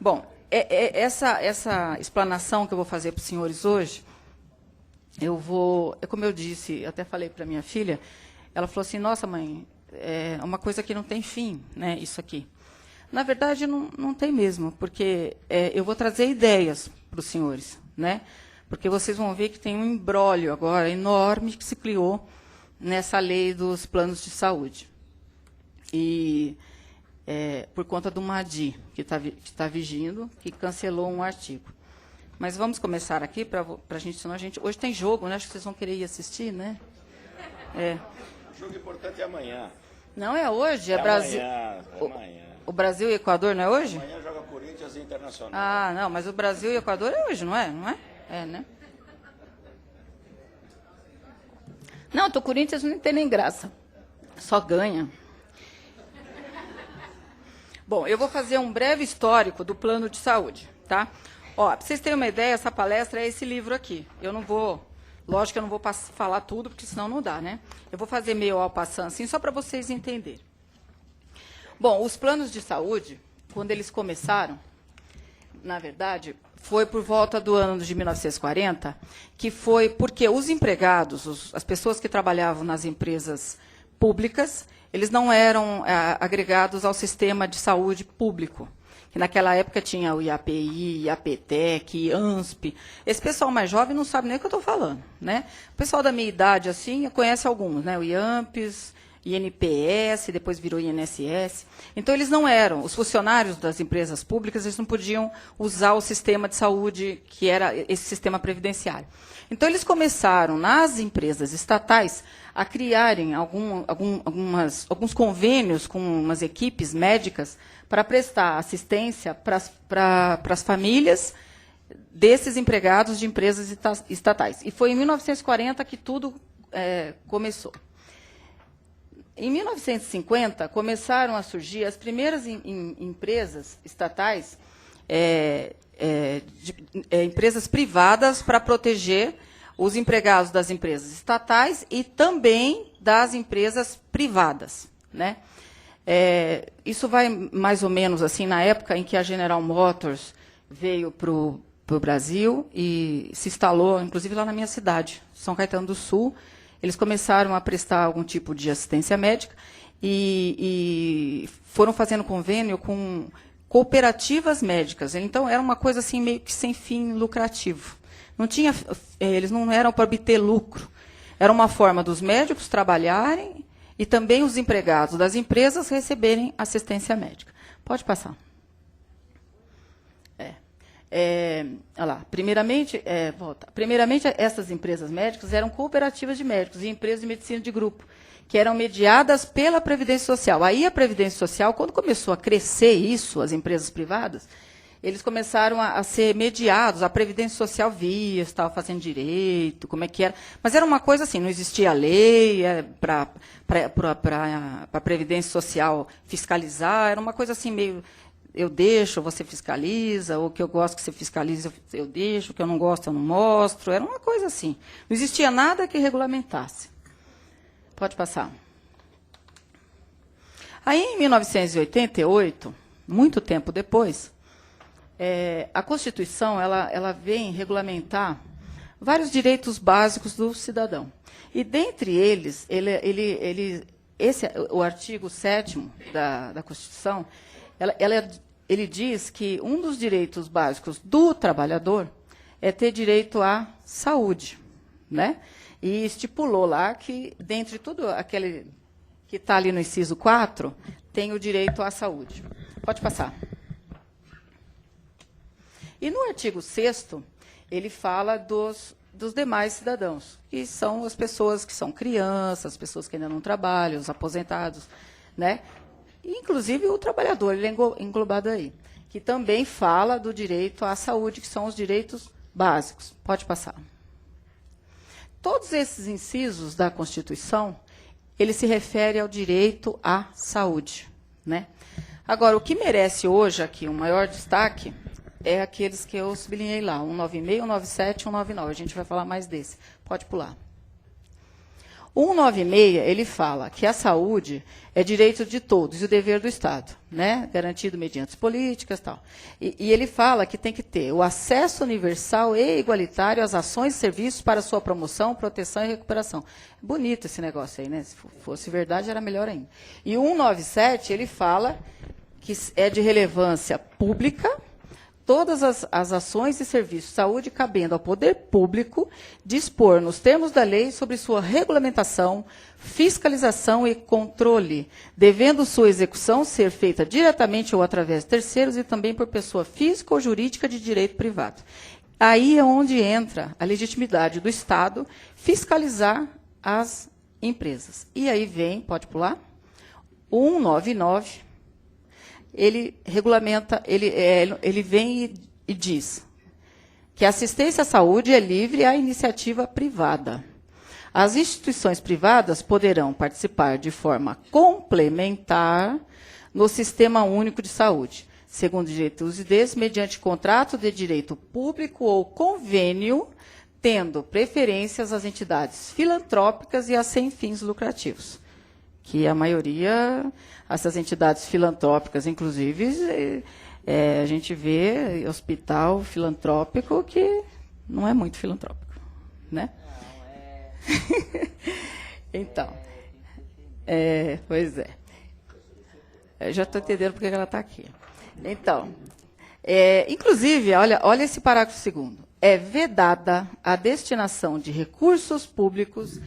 Bom, essa explanação que eu vou fazer para os senhores hoje, como eu disse, até falei para minha filha, ela falou assim, nossa, mãe, é uma coisa que não tem fim, né, isso aqui. Na verdade, não tem mesmo, porque eu vou trazer ideias para os senhores, né, porque vocês vão ver que tem um imbróglio agora enorme que se criou nessa lei dos planos de saúde. E por conta do MADI, que está vigindo, que cancelou um artigo. Mas vamos começar aqui, para a gente, senão a gente... Hoje tem jogo, né? Acho que vocês vão querer ir assistir, né? O jogo importante é amanhã. Não é hoje, é Brasil... Amanhã. O Brasil e Equador não é hoje? Amanhã joga Corinthians e Internacional. Ah, não, mas o Brasil e Equador é hoje, não é? Não é? É, né? Não, o Corinthians não tem nem graça. Só ganha. Bom, eu vou fazer um breve histórico do plano de saúde, tá? Ó, para vocês terem uma ideia, essa palestra é esse livro aqui. Eu não vou, lógico que eu não vou falar tudo, porque senão não dá, né? Eu vou fazer meio ao passando, assim, só para vocês entenderem. Bom, os planos de saúde, quando eles começaram, na verdade, foi por volta do ano de 1940, que foi porque os empregados, as pessoas que trabalhavam nas empresas públicas, eles não eram agregados ao sistema de saúde público, que naquela época tinha o IAPI, IAPTEC, ANSP. Esse pessoal mais jovem não sabe nem o que eu estou falando, né? O pessoal da minha idade, assim, conhece alguns, né? O IAMPS, INPS, depois virou INSS. Então, eles não eram, os funcionários das empresas públicas, eles não podiam usar o sistema de saúde, que era esse sistema previdenciário. Então, eles começaram, nas empresas estatais, a criarem alguns convênios com umas equipes médicas para prestar assistência para as famílias desses empregados de empresas estatais. E foi em 1940 que tudo começou. Em 1950, começaram a surgir as primeiras empresas estatais, empresas privadas para proteger os empregados das empresas estatais e também das empresas privadas, né? Isso vai mais ou menos assim na época em que a General Motors veio para o Brasil e se instalou, inclusive lá na minha cidade, São Caetano do Sul. Eles começaram a prestar algum tipo de assistência médica e foram fazendo convênio com cooperativas médicas. Então, era uma coisa assim meio que sem fim lucrativo. Eles não eram para obter lucro. Era uma forma dos médicos trabalharem e também os empregados das empresas receberem assistência médica. Pode passar. Olha lá. Primeiramente, essas empresas médicas eram cooperativas de médicos e empresas de medicina de grupo, que eram mediadas pela Previdência Social. Aí a Previdência Social, quando começou a crescer isso, as empresas privadas, eles começaram a ser mediados, a Previdência Social via, estava fazendo direito, como é que era. Mas era uma coisa assim, não existia lei para a Previdência Social fiscalizar, era uma coisa assim meio... Eu deixo, você fiscaliza, ou que eu gosto que você fiscalize, eu deixo, o que eu não gosto, eu não mostro. Era uma coisa assim. Não existia nada que regulamentasse. Pode passar. Aí, em 1988, muito tempo depois, a Constituição ela vem regulamentar vários direitos básicos do cidadão. E, dentre eles, o artigo 7º da Constituição, ele diz que um dos direitos básicos do trabalhador é ter direito à saúde, né? E estipulou lá que, dentre tudo aquele que está ali no inciso 4, tem o direito à saúde. Pode passar. E no artigo 6º, ele fala dos demais cidadãos, que são as pessoas que são crianças, as pessoas que ainda não trabalham, os aposentados, né? Inclusive o trabalhador, ele é englobado aí, que também fala do direito à saúde, que são os direitos básicos. Pode passar. Todos esses incisos da Constituição, ele se refere ao direito à saúde, né? Agora, o que merece hoje aqui um maior destaque é aqueles que eu sublinhei lá, 196, 197 e 199. A gente vai falar mais desse. Pode pular. 196, ele fala que a saúde é direito de todos e o dever do Estado, né? Garantido mediante políticas e tal. E ele fala que tem que ter o acesso universal e igualitário às ações e serviços para sua promoção, proteção e recuperação. Bonito esse negócio aí, né? Se fosse verdade, era melhor ainda. E o 197, ele fala que é de relevância pública, todas as ações e serviços de saúde cabendo ao poder público dispor, nos termos da lei, sobre sua regulamentação, fiscalização e controle, devendo sua execução ser feita diretamente ou através de terceiros e também por pessoa física ou jurídica de direito privado. Aí é onde entra a legitimidade do Estado fiscalizar as empresas. E aí vem, pode pular, o 199, ele regulamenta, ele vem e diz que a assistência à saúde é livre à iniciativa privada. As instituições privadas poderão participar de forma complementar no Sistema Único de Saúde, segundo diretrizes desse, mediante contrato de direito público ou convênio, tendo preferências às entidades filantrópicas e às sem fins lucrativos. Que a maioria, essas entidades filantrópicas, inclusive, a gente vê hospital filantrópico que não é muito filantrópico, né? Então, pois é. Eu já estou entendendo porque ela está aqui. Então, inclusive, olha esse parágrafo 2º. É vedada a destinação de recursos públicos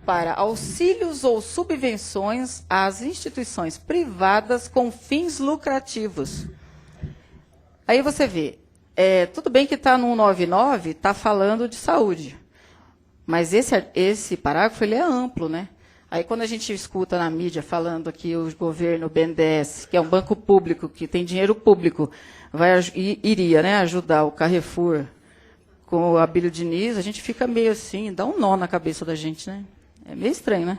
para auxílios ou subvenções às instituições privadas com fins lucrativos. Aí você vê, tudo bem que está no 199, está falando de saúde, mas esse parágrafo ele é amplo, né? Aí quando a gente escuta na mídia falando que o governo, o BNDES, que é um banco público, que tem dinheiro público, iria, né, ajudar o Carrefour com o Abílio Diniz, a gente fica meio assim, dá um nó na cabeça da gente, né? É meio estranho,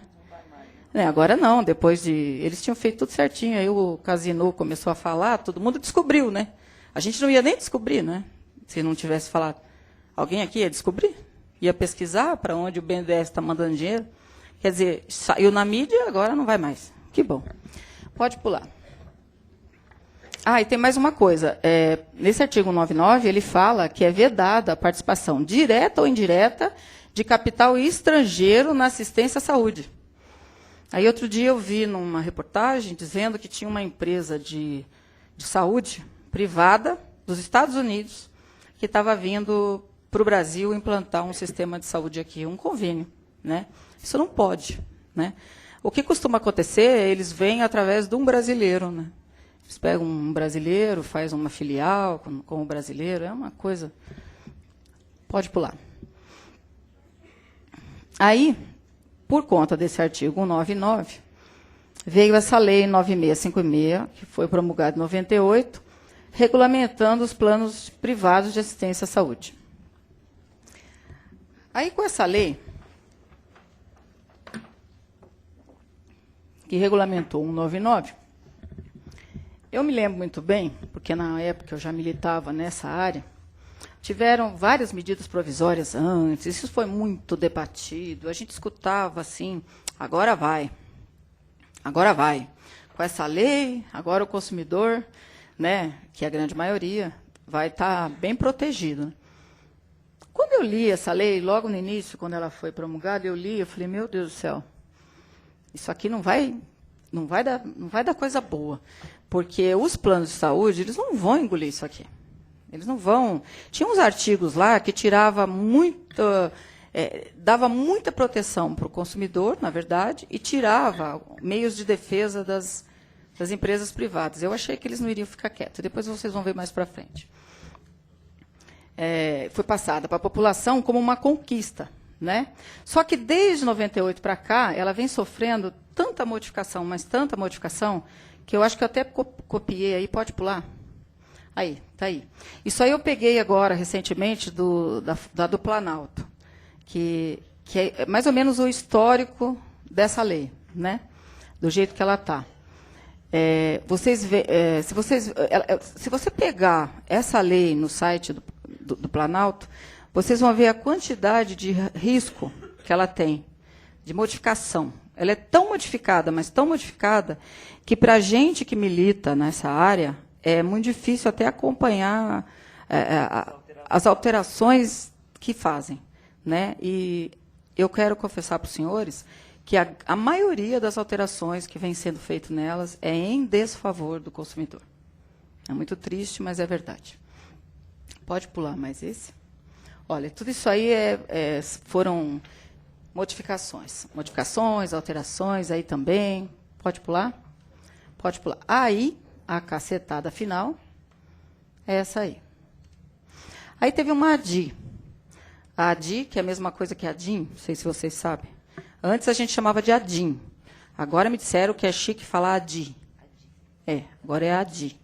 né? Agora não, depois de... Eles tinham feito tudo certinho, aí o Casino começou a falar, todo mundo descobriu, né? A gente não ia nem descobrir, né? Se não tivesse falado. Alguém aqui ia descobrir? Ia pesquisar para onde o BNDES está mandando dinheiro? Quer dizer, saiu na mídia, agora não vai mais. Que bom. Pode pular. E tem mais uma coisa. Nesse artigo 99, ele fala que é vedada a participação direta ou indireta de capital estrangeiro na assistência à saúde. Aí, outro dia, eu vi numa reportagem dizendo que tinha uma empresa de saúde privada dos Estados Unidos que estava vindo para o Brasil implantar um sistema de saúde aqui, um convênio, né? Isso não pode, né? O que costuma acontecer, eles vêm através de um brasileiro, né? Eles pegam um brasileiro, faz uma filial com o brasileiro, é uma coisa... Pode pular. Aí, por conta desse artigo 199, veio essa lei 9656, que foi promulgada em 98, regulamentando os planos privados de assistência à saúde. Aí, com essa lei, que regulamentou 199, eu me lembro muito bem, porque na época eu já militava nessa área, tiveram várias medidas provisórias antes, isso foi muito debatido, a gente escutava assim, agora vai. Com essa lei, agora o consumidor, né, que é a grande maioria, vai estar bem protegido. Quando eu li essa lei, logo no início, quando ela foi promulgada, eu falei, meu Deus do céu, isso aqui não vai dar coisa boa, porque os planos de saúde, eles não vão engolir isso aqui. Eles não vão... Tinha uns artigos lá que dava muita proteção para o consumidor, na verdade, e tirava meios de defesa das empresas privadas. Eu achei que eles não iriam ficar quietos. Depois vocês vão ver mais para frente. Foi passada para a população como uma conquista, né? Só que desde 98 para cá, ela vem sofrendo tanta modificação, mas tanta modificação, que eu acho que eu até copiei aí, pode pular? Aí, está aí. Isso aí eu peguei agora, recentemente, do Planalto, que é mais ou menos o histórico dessa lei, né? Do jeito que ela está. Se você pegar essa lei no site do Planalto, vocês vão ver a quantidade de risco que ela tem, de modificação. Ela é tão modificada, mas tão modificada, que para a gente que milita nessa área, é muito difícil até acompanhar as alterações que fazem, né? E eu quero confessar para os senhores que a maioria das alterações que vem sendo feitas nelas é em desfavor do consumidor. É muito triste, mas é verdade. Pode pular mais esse? Olha, tudo isso aí foram modificações. Modificações, alterações aí também. Pode pular? Pode pular. Aí, a cacetada final é essa aí. Aí teve uma ADI. A ADI, que é a mesma coisa que a DIN, não sei se vocês sabem. Antes a gente chamava de ADIM. Agora me disseram que é chique falar ADI. Agora é ADI.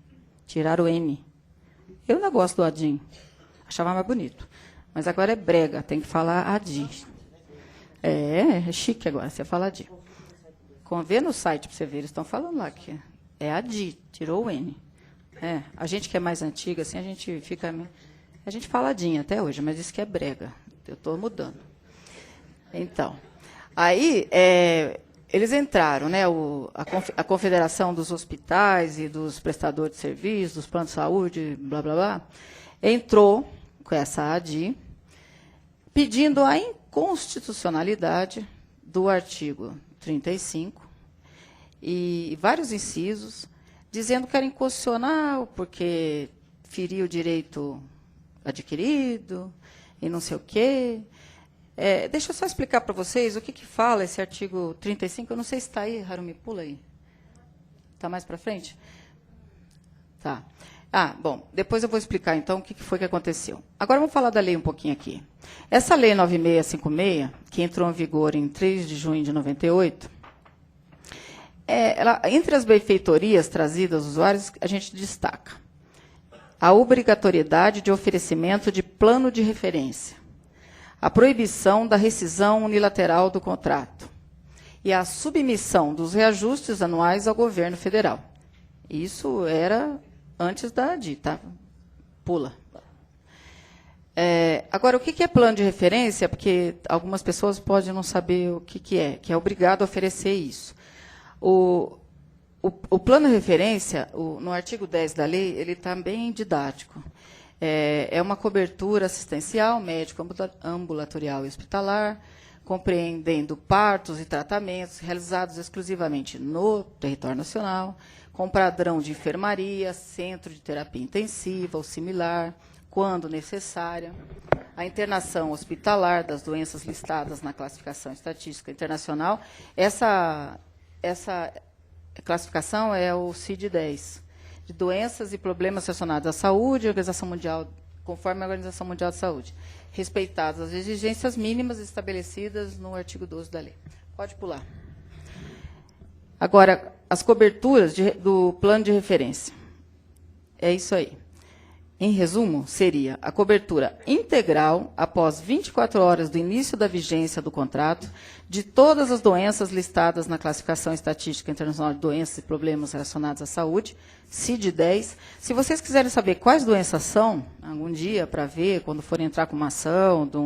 Tiraram o N. Eu não gosto do ADIM. Achava mais bonito. Mas agora é brega, tem que falar ADI. É chique agora, você fala ADI. Vê no site para você ver, eles estão falando lá que é ADI, tirou o N. A gente que é mais antiga, assim, a gente fala ADIM até hoje, mas isso que é brega. Eu estou mudando. Então, aí eles entraram, né, a Confederação dos Hospitais e dos Prestadores de Serviços, dos Planos de Saúde, blá, blá, blá, entrou com essa ADI, pedindo a inconstitucionalidade do artigo 35 e vários incisos, dizendo que era inconstitucional porque feria o direito adquirido e não sei o quê. Deixa eu só explicar para vocês o que fala esse artigo 35. Eu não sei se está aí, Harumi, pula aí. Está mais para frente? Tá. Bom, depois eu vou explicar, então, o que foi que aconteceu. Agora vamos falar da lei um pouquinho aqui. Essa lei 9656, que entrou em vigor em 3 de junho de 98, entre as benfeitorias trazidas aos usuários, a gente destaca a obrigatoriedade de oferecimento de plano de referência, a proibição da rescisão unilateral do contrato e a submissão dos reajustes anuais ao governo federal. Isso era antes da ADI, tá? Pula. Agora, o que é plano de referência? Porque algumas pessoas podem não saber o que é obrigado a oferecer isso. O plano de referência, no artigo 10 da lei, ele está bem didático. É uma cobertura assistencial, médico, ambulatorial e hospitalar, compreendendo partos e tratamentos realizados exclusivamente no território nacional, com padrão de enfermaria, centro de terapia intensiva ou similar, quando necessária, a internação hospitalar das doenças listadas na classificação estatística internacional. Essa classificação é o CID-10, de doenças e problemas relacionados à saúde, conforme a Organização Mundial de Saúde, respeitadas as exigências mínimas estabelecidas no artigo 12 da lei. Pode pular. Agora, as coberturas do plano de referência. É isso aí. Em resumo, seria a cobertura integral, após 24 horas do início da vigência do contrato, de todas as doenças listadas na Classificação Estatística Internacional de Doenças e Problemas Relacionados à Saúde, CID-10. Se vocês quiserem saber quais doenças são, algum dia, para ver, quando forem entrar com uma ação de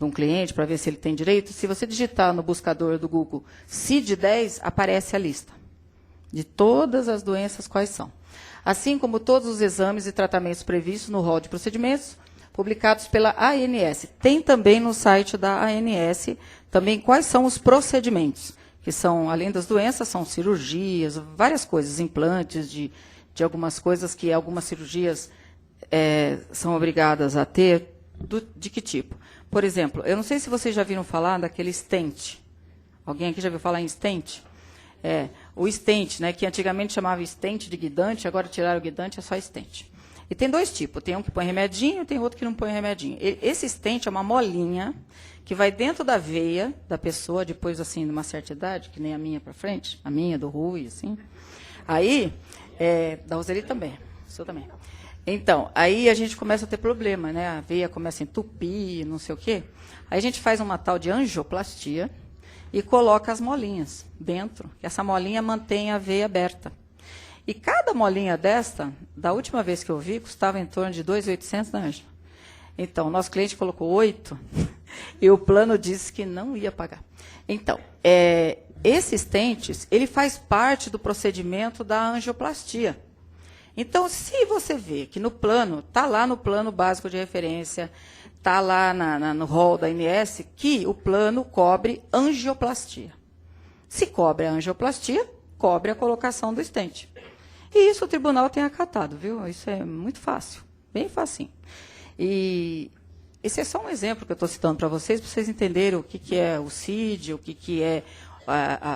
um cliente, para ver se ele tem direito, se você digitar no buscador do Google CID-10, aparece a lista de todas as doenças quais são. Assim como todos os exames e tratamentos previstos no rol de procedimentos, publicados pela ANS. Tem também no site da ANS, também quais são os procedimentos, que são, além das doenças, são cirurgias, várias coisas, implantes de algumas coisas que algumas cirurgias são obrigadas a ter, de que tipo? Por exemplo, eu não sei se vocês já viram falar daquele stent. Alguém aqui já viu falar em stent? O stent, né, que antigamente chamava stent de guidante, agora tiraram o guidante, é só stent. E tem dois tipos, tem um que põe remedinho e tem outro que não põe remedinho. Esse stent é uma molinha que vai dentro da veia da pessoa, depois, assim, de uma certa idade, que nem a minha para frente, a minha, do Rui, assim. Aí, da Roseli também, o seu também. Então, aí a gente começa a ter problema, né? A veia começa a entupir, não sei o quê. Aí a gente faz uma tal de angioplastia e coloca as molinhas dentro, que essa molinha mantém a veia aberta. E cada molinha desta, da última vez que eu vi, custava em torno de 2.800, né, Ângela? Então, o nosso cliente colocou 8, E o plano disse que não ia pagar. Então, esse stents, ele faz parte do procedimento da angioplastia. Então, se você vê que no plano, está lá no plano básico de referência, está lá no rol da ANS, que o plano cobre angioplastia. Se cobre a angioplastia, cobre a colocação do stent. E isso o tribunal tem acatado, viu? Isso é muito fácil, bem facinho. E esse é só um exemplo que eu estou citando para vocês entenderem o que é o CID, o que é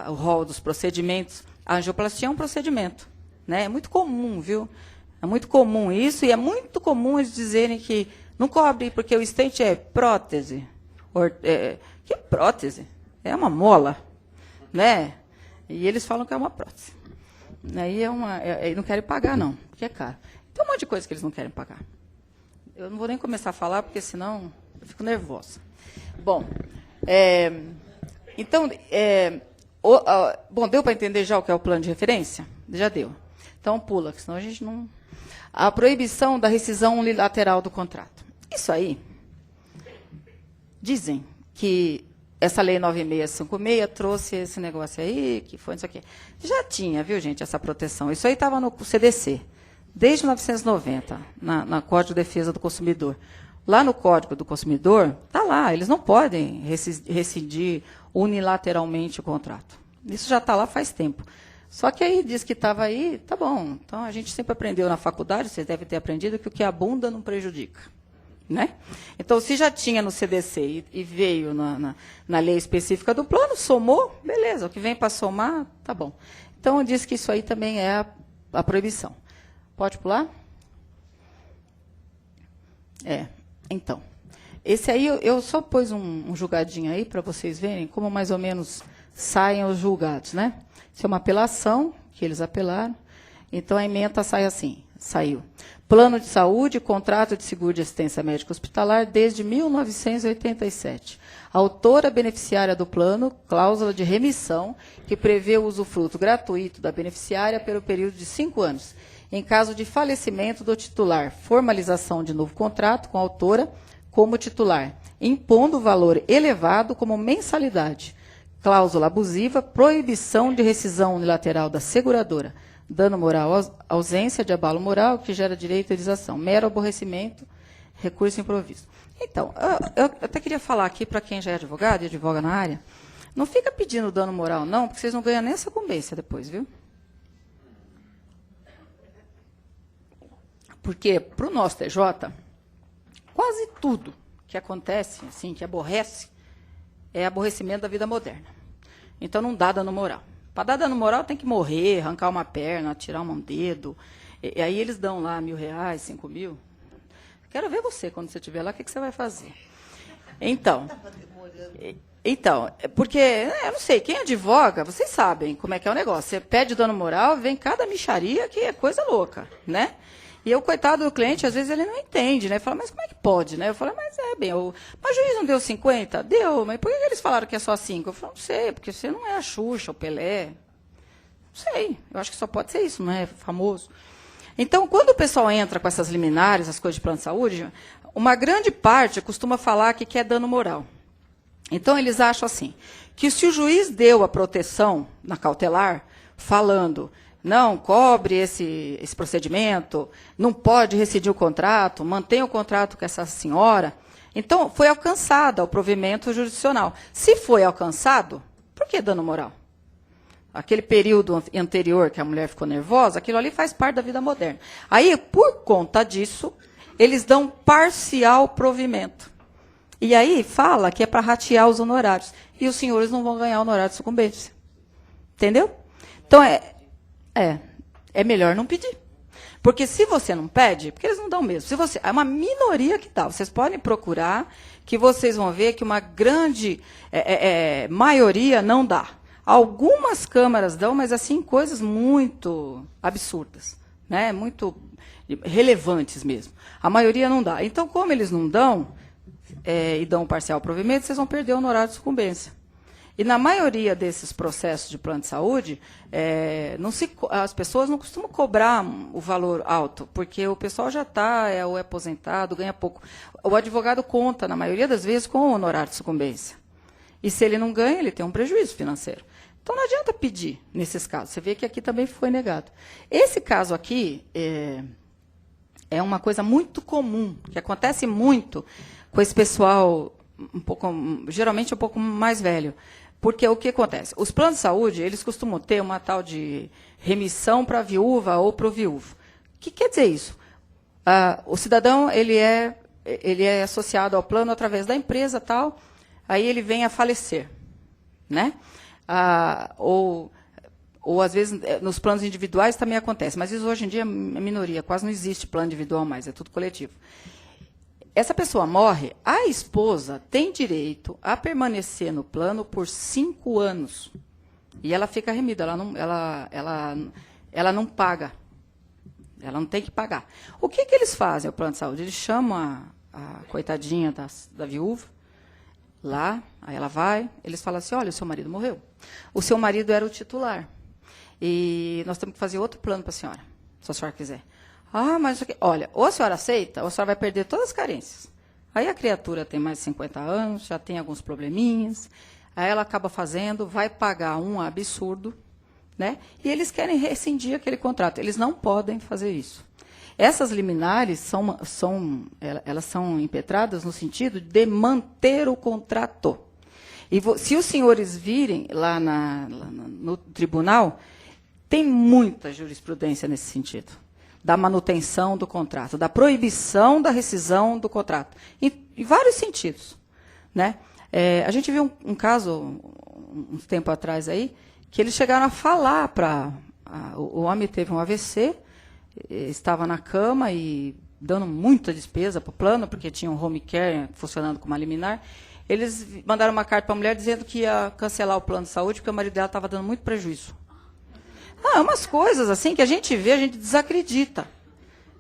o rol dos procedimentos. A angioplastia é um procedimento, né? É muito comum, viu? É muito comum isso, e é muito comum eles dizerem que não cobre, porque o stent é prótese. Que prótese? É uma mola, né? E eles falam que é uma prótese. Aí não querem pagar, não, porque é caro. Tem um monte de coisa que eles não querem pagar. Eu não vou nem começar a falar, porque senão eu fico nervosa. Bom, então, deu para entender já o que é o plano de referência? Já deu. Então, pula, senão a gente não... A proibição da rescisão unilateral do contrato. Isso aí, dizem que essa lei 9656 trouxe esse negócio aí, que foi isso aqui. Já tinha, viu, gente, essa proteção. Isso aí estava no CDC, desde 1990, na Código de Defesa do Consumidor. Lá no Código do Consumidor, está lá, eles não podem rescindir unilateralmente o contrato. Isso já está lá faz tempo. Só que aí diz que estava aí, tá bom. Então, a gente sempre aprendeu na faculdade, vocês devem ter aprendido, que o que abunda não prejudica. Né? Então, se já tinha no CDC e veio na lei específica do plano, somou, beleza. O que vem para somar, tá bom. Então, diz que isso aí também é a proibição. Pode pular? Então. Esse aí, eu só pus um julgadinho aí para vocês verem como mais ou menos saem os julgados, né? Isso é uma apelação, que eles apelaram. Então, a ementa sai assim, saiu. Plano de saúde, contrato de seguro de assistência médica hospitalar desde 1987. Autora beneficiária do plano, cláusula de remissão, que prevê o usufruto gratuito da beneficiária pelo período de 5 anos. Em caso de falecimento do titular, formalização de novo contrato com a autora como titular, impondo valor elevado como mensalidade. Cláusula abusiva, proibição de rescisão unilateral da seguradora. Dano moral, ausência de abalo moral, que gera direito à indenização. Mero aborrecimento, recurso improviso. Então, eu até queria falar aqui para quem já é advogado e advoga na área, não fica pedindo dano moral, não, porque vocês não ganham nem essa sucumbência depois, viu? Porque, para o nosso TJ, quase tudo que acontece, assim, que aborrece, é aborrecimento da vida moderna. Então, não dá dano moral. Para dar dano moral, tem que morrer, arrancar uma perna, tirar um dedo. E aí eles dão lá R$1.000, 5.000. Quero ver você, quando você estiver lá, o que você vai fazer. Então, porque, eu não sei, quem advoga, vocês sabem como é que é o negócio. Você pede dano moral, vem cada mixaria que é coisa louca, né? E o coitado do cliente, às vezes, ele não entende, né? Fala, mas como é que pode, né? Eu falo, mas mas o juiz não deu 50? Deu, mas por que eles falaram que é só 5? Eu falo, não sei, porque você não é a Xuxa, o Pelé. Não sei, eu acho que só pode ser isso, não é famoso. Então, quando o pessoal entra com essas liminares, as coisas de plano de saúde, uma grande parte costuma falar que quer dano moral. Então, eles acham assim, que se o juiz deu a proteção na cautelar, falando... Não, cobre esse procedimento, não pode rescindir o contrato, mantém o contrato com essa senhora. Então, foi alcançado o provimento jurisdicional. Se foi alcançado, por que dano moral? Aquele período anterior que a mulher ficou nervosa, aquilo ali faz parte da vida moderna. Aí, por conta disso, eles dão parcial provimento. E aí, fala que é para ratear os honorários. E os senhores não vão ganhar honorário de sucumbência. Entendeu? Então, é melhor não pedir. Porque se você não pede, porque eles não dão mesmo. É uma minoria que dá. Vocês podem procurar, que vocês vão ver que uma grande maioria não dá. Algumas câmaras dão, mas assim, coisas muito absurdas, né? Muito relevantes mesmo. A maioria não dá. Então, como eles não dão, e dão parcial provimento, vocês vão perder o honorário de sucumbência. E na maioria desses processos de plano de saúde, as pessoas não costumam cobrar o valor alto, porque o pessoal já está, ou é aposentado, ganha pouco. O advogado conta, na maioria das vezes, com o honorário de sucumbência. E se ele não ganha, ele tem um prejuízo financeiro. Então, não adianta pedir nesses casos. Você vê que aqui também foi negado. Esse caso aqui é uma coisa muito comum, que acontece muito com esse pessoal, geralmente um pouco mais velho. Porque o que acontece? Os planos de saúde, eles costumam ter uma tal de remissão para a viúva ou para o viúvo. O que quer dizer isso? O cidadão ele é associado ao plano através da empresa, tal, aí ele vem a falecer, né? Ou às vezes, nos planos individuais também acontece, mas isso hoje em dia é minoria, quase não existe plano individual mais, é tudo coletivo. Essa pessoa morre, a esposa tem direito a permanecer no plano por 5 anos. E ela fica remida, ela não paga. Ela não tem que pagar. O que eles fazem, o plano de saúde? Eles chamam a coitadinha da viúva, lá, aí ela vai, eles falam assim, olha, o seu marido morreu. O seu marido era o titular. E nós temos que fazer outro plano para a senhora, se a senhora quiser. Mas olha, ou a senhora aceita, ou a senhora vai perder todas as carências. Aí a criatura tem mais de 50 anos, já tem alguns probleminhas, aí ela acaba fazendo, vai pagar um absurdo, né? E eles querem rescindir aquele contrato. Eles não podem fazer isso. Essas liminares elas são impetradas no sentido de manter o contrato. E se os senhores virem lá no tribunal, tem muita jurisprudência nesse sentido. Da manutenção do contrato, da proibição da rescisão do contrato, em vários sentidos, né? A gente viu um caso, um tempo atrás, aí, que eles chegaram a falar para... O homem teve um AVC, estava na cama e dando muita despesa para o plano, porque tinha um home care funcionando com uma liminar. Eles mandaram uma carta para a mulher dizendo que ia cancelar o plano de saúde, porque o marido dela estava dando muito prejuízo. Umas coisas assim que a gente vê, a gente desacredita.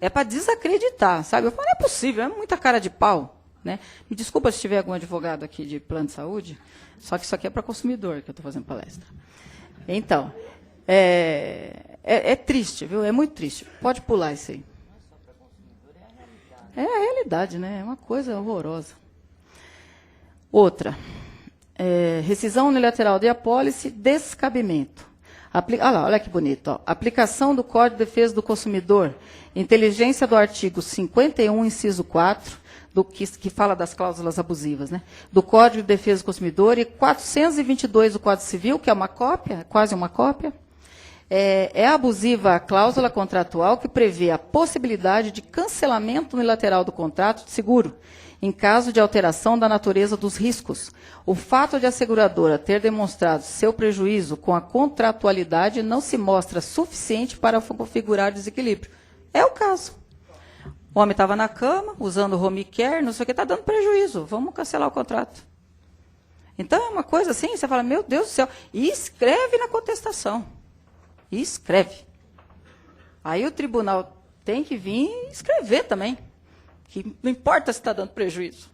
É para desacreditar, sabe? Eu falo, não é possível, é muita cara de pau. Né? Me desculpa se tiver algum advogado aqui de plano de saúde, só que isso aqui é para consumidor que eu estou fazendo palestra. Então, é triste, viu? É muito triste. Pode pular isso aí. É a realidade, né? É uma coisa horrorosa. Outra, rescisão unilateral de apólice, descabimento. Olha que bonito. Ó. Aplicação do Código de Defesa do Consumidor, inteligência do artigo 51, inciso 4, que fala das cláusulas abusivas, né? Do Código de Defesa do Consumidor, e 422 do Código Civil, que é uma cópia, quase uma cópia. É abusiva a cláusula contratual que prevê a possibilidade de cancelamento unilateral do contrato de seguro, em caso de alteração da natureza dos riscos. O fato de a seguradora ter demonstrado seu prejuízo com a contratualidade não se mostra suficiente para configurar desequilíbrio. É o caso. O homem estava na cama, usando o home care, não sei o que, está dando prejuízo. Vamos cancelar o contrato. Então, é uma coisa assim, você fala, meu Deus do céu, e escreve na contestação. E escreve. Aí o tribunal tem que vir e escrever também. Que não importa se está dando prejuízo.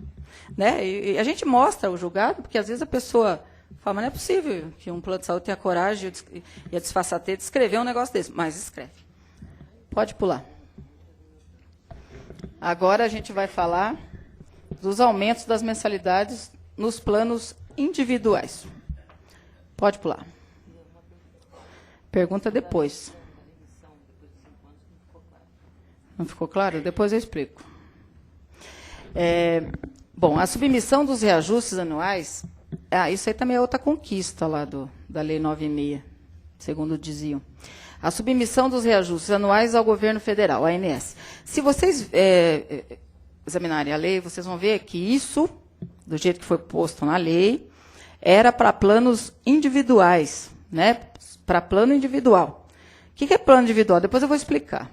Né? E a gente mostra o julgado, porque às vezes a pessoa fala, mas não é possível que um plano de saúde tenha a coragem e a disfarçatez de escrever um negócio desse. Mas escreve. Pode pular. Agora a gente vai falar dos aumentos das mensalidades nos planos individuais. Pode pular. Pergunta depois. Não ficou claro? Depois eu explico. Bom, a submissão dos reajustes anuais, isso aí também é outra conquista lá da Lei 9.6, segundo diziam. A submissão dos reajustes anuais ao governo federal, a ANS. Se vocês examinarem a lei, vocês vão ver que isso, do jeito que foi posto na lei, era para planos individuais, né? Para plano individual. O que é plano individual? Depois eu vou explicar.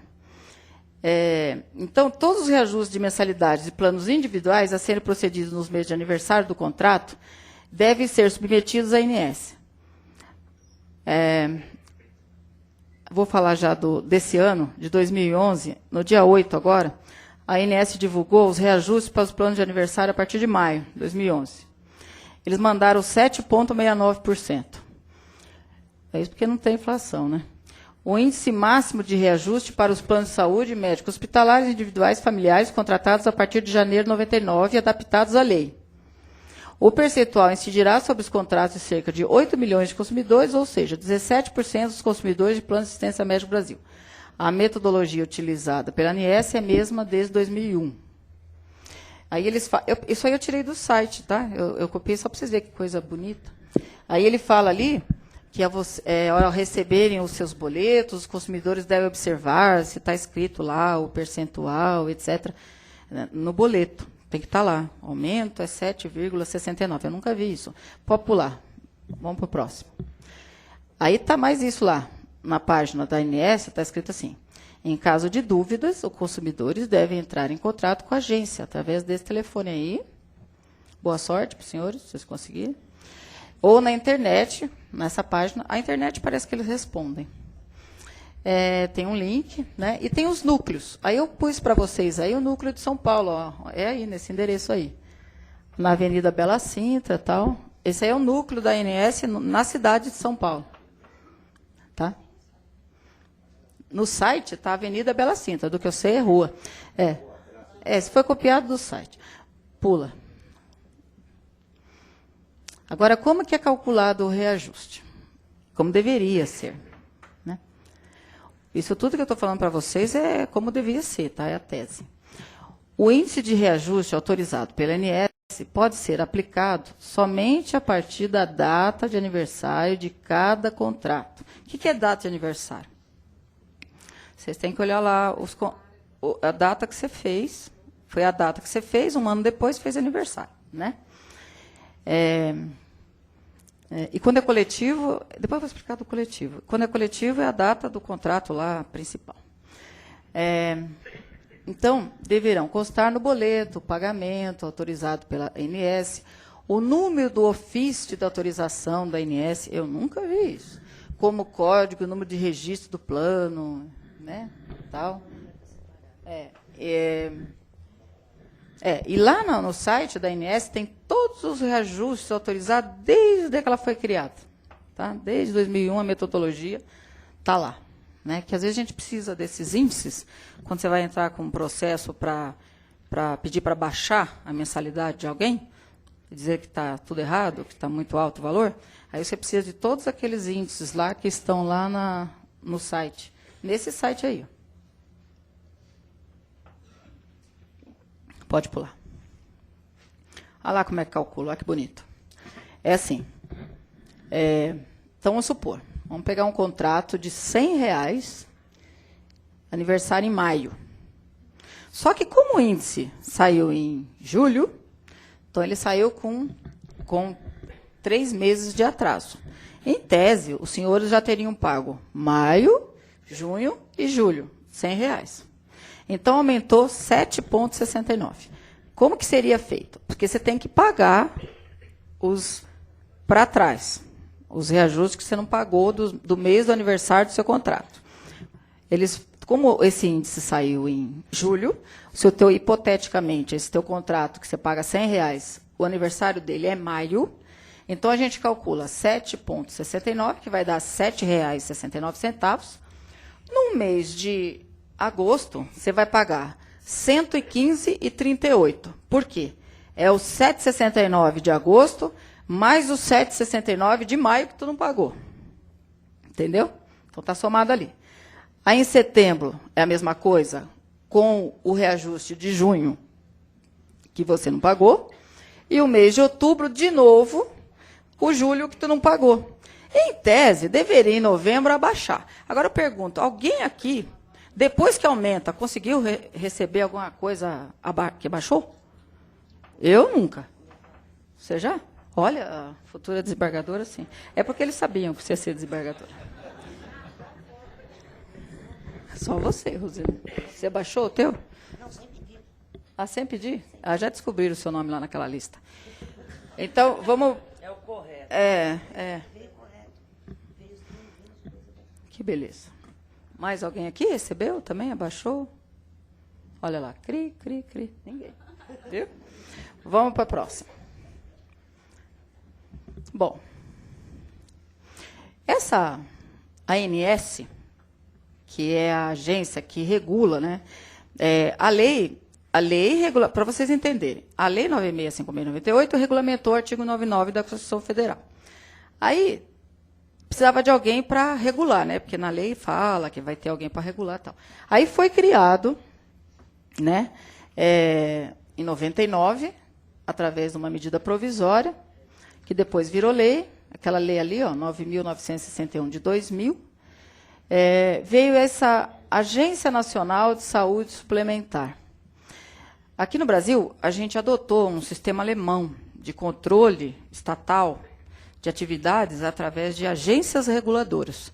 Então, todos os reajustes de mensalidades de planos individuais a serem procedidos nos meses de aniversário do contrato devem ser submetidos à ANS. Vou falar já desse ano, de 2011, no dia 8 agora, a ANS divulgou os reajustes para os planos de aniversário a partir de maio de 2011. Eles mandaram 7,69%. É isso porque não tem inflação, né? O índice máximo de reajuste para os planos de saúde médicos hospitalares, individuais, familiares, contratados a partir de janeiro de 99 e adaptados à lei. O percentual incidirá sobre os contratos de cerca de 8 milhões de consumidores, ou seja, 17% dos consumidores de plano de assistência médica do Brasil. A metodologia utilizada pela ANS é a mesma desde 2001. Aí eles isso aí eu tirei do site, tá? Eu copiei só para vocês verem que coisa bonita. Aí ele fala ali que ao receberem os seus boletos, os consumidores devem observar se está escrito lá o percentual, etc. No boleto. Tem que estar lá. Aumento é 7,69. Eu nunca vi isso. Pode pular. Vamos para o próximo. Aí está mais isso lá. Na página da ANS está escrito assim: em caso de dúvidas, os consumidores devem entrar em contato com a agência através desse telefone aí. Boa sorte para os senhores, se vocês conseguirem. Ou na internet, nessa página. A internet parece que eles respondem. Tem um link, né? E tem os núcleos. Aí eu pus para vocês aí o núcleo de São Paulo, ó, é aí, nesse endereço aí. Na Avenida Bela Sintra, tal. Esse aí é o núcleo da ANS na cidade de São Paulo. Tá? No site está a Avenida Bela Sintra, do que eu sei é rua. Esse foi copiado do site. Pula. Agora, como que é calculado o reajuste? Como deveria ser. Né? Isso tudo que eu estou falando para vocês é como deveria ser, tá? É a tese. O índice de reajuste autorizado pela ANS pode ser aplicado somente a partir da data de aniversário de cada contrato. O que é data de aniversário? Vocês têm que olhar lá a data que você fez. Foi a data que você fez, um ano depois fez aniversário. Né? E quando é coletivo, depois eu vou explicar do coletivo. Quando é coletivo, é a data do contrato lá principal. Então, deverão constar no boleto o pagamento autorizado pela ANS, o número do ofício de autorização da ANS, eu nunca vi isso, como código, o número de registro do plano, né, tal. E lá no site da ANS tem todos os reajustes autorizados desde que ela foi criada. Tá? Desde 2001, a metodologia está lá. Né? Que às vezes a gente precisa desses índices, quando você vai entrar com um processo para pedir para baixar a mensalidade de alguém, dizer que está tudo errado, que está muito alto o valor, aí você precisa de todos aqueles índices lá que estão lá no site. Nesse site aí. Pode pular. Olha lá como é que calcula, olha que bonito. É assim. Então, vamos supor, vamos pegar um contrato de R$100, aniversário em maio. Só que como o índice saiu em julho, então ele saiu com 3 meses de atraso. Em tese, os senhores já teriam pago maio, junho e julho, R$100. Então, aumentou 7,69. Como que seria feito? Porque você tem que pagar os para trás, os reajustes que você não pagou do mês do aniversário do seu contrato. Como esse índice saiu em julho, hipoteticamente, esse teu contrato que você paga R$100, o aniversário dele é maio, então a gente calcula 7,69, que vai dar R$7,69. No mês de agosto, você vai pagar R$115,38. Por quê? É o 7,69 de agosto, mais o 7,69 de maio que tu não pagou. Entendeu? Então, está somado ali. Aí, em setembro, é a mesma coisa, com o reajuste de junho, que você não pagou, e o mês de outubro, de novo, o julho que tu não pagou. Em tese, deveria, em novembro, abaixar. Agora, eu pergunto, alguém aqui, depois que aumenta, conseguiu receber alguma coisa que baixou? Eu nunca. Você já? Olha, a futura desembargadora, sim. É porque eles sabiam que você ia ser desembargadora. Só você, Rosina. Você baixou o teu? Não, sem pedir. Ah, sem pedir? Ah, já descobriram o seu nome lá naquela lista. Então, vamos... É o correto. Veio correto. Veio os números. Que beleza. Mais alguém aqui recebeu também? Abaixou? Olha lá. Cri, cri, cri. Ninguém. Viu? Vamos para a próxima. Bom, essa ANS, que é a agência que regula, né? A lei regula, para vocês entenderem, a Lei 9656/98 regulamentou o artigo 99 da Constituição Federal. Aí, precisava de alguém para regular, né? Porque na lei fala que vai ter alguém para regular e tal. Aí foi criado, né, em 99, através de uma medida provisória, que depois virou lei, aquela lei ali, 9.961 de 2000, veio essa Agência Nacional de Saúde Suplementar. Aqui no Brasil, a gente adotou um sistema alemão de controle estatal de atividades através de agências reguladoras.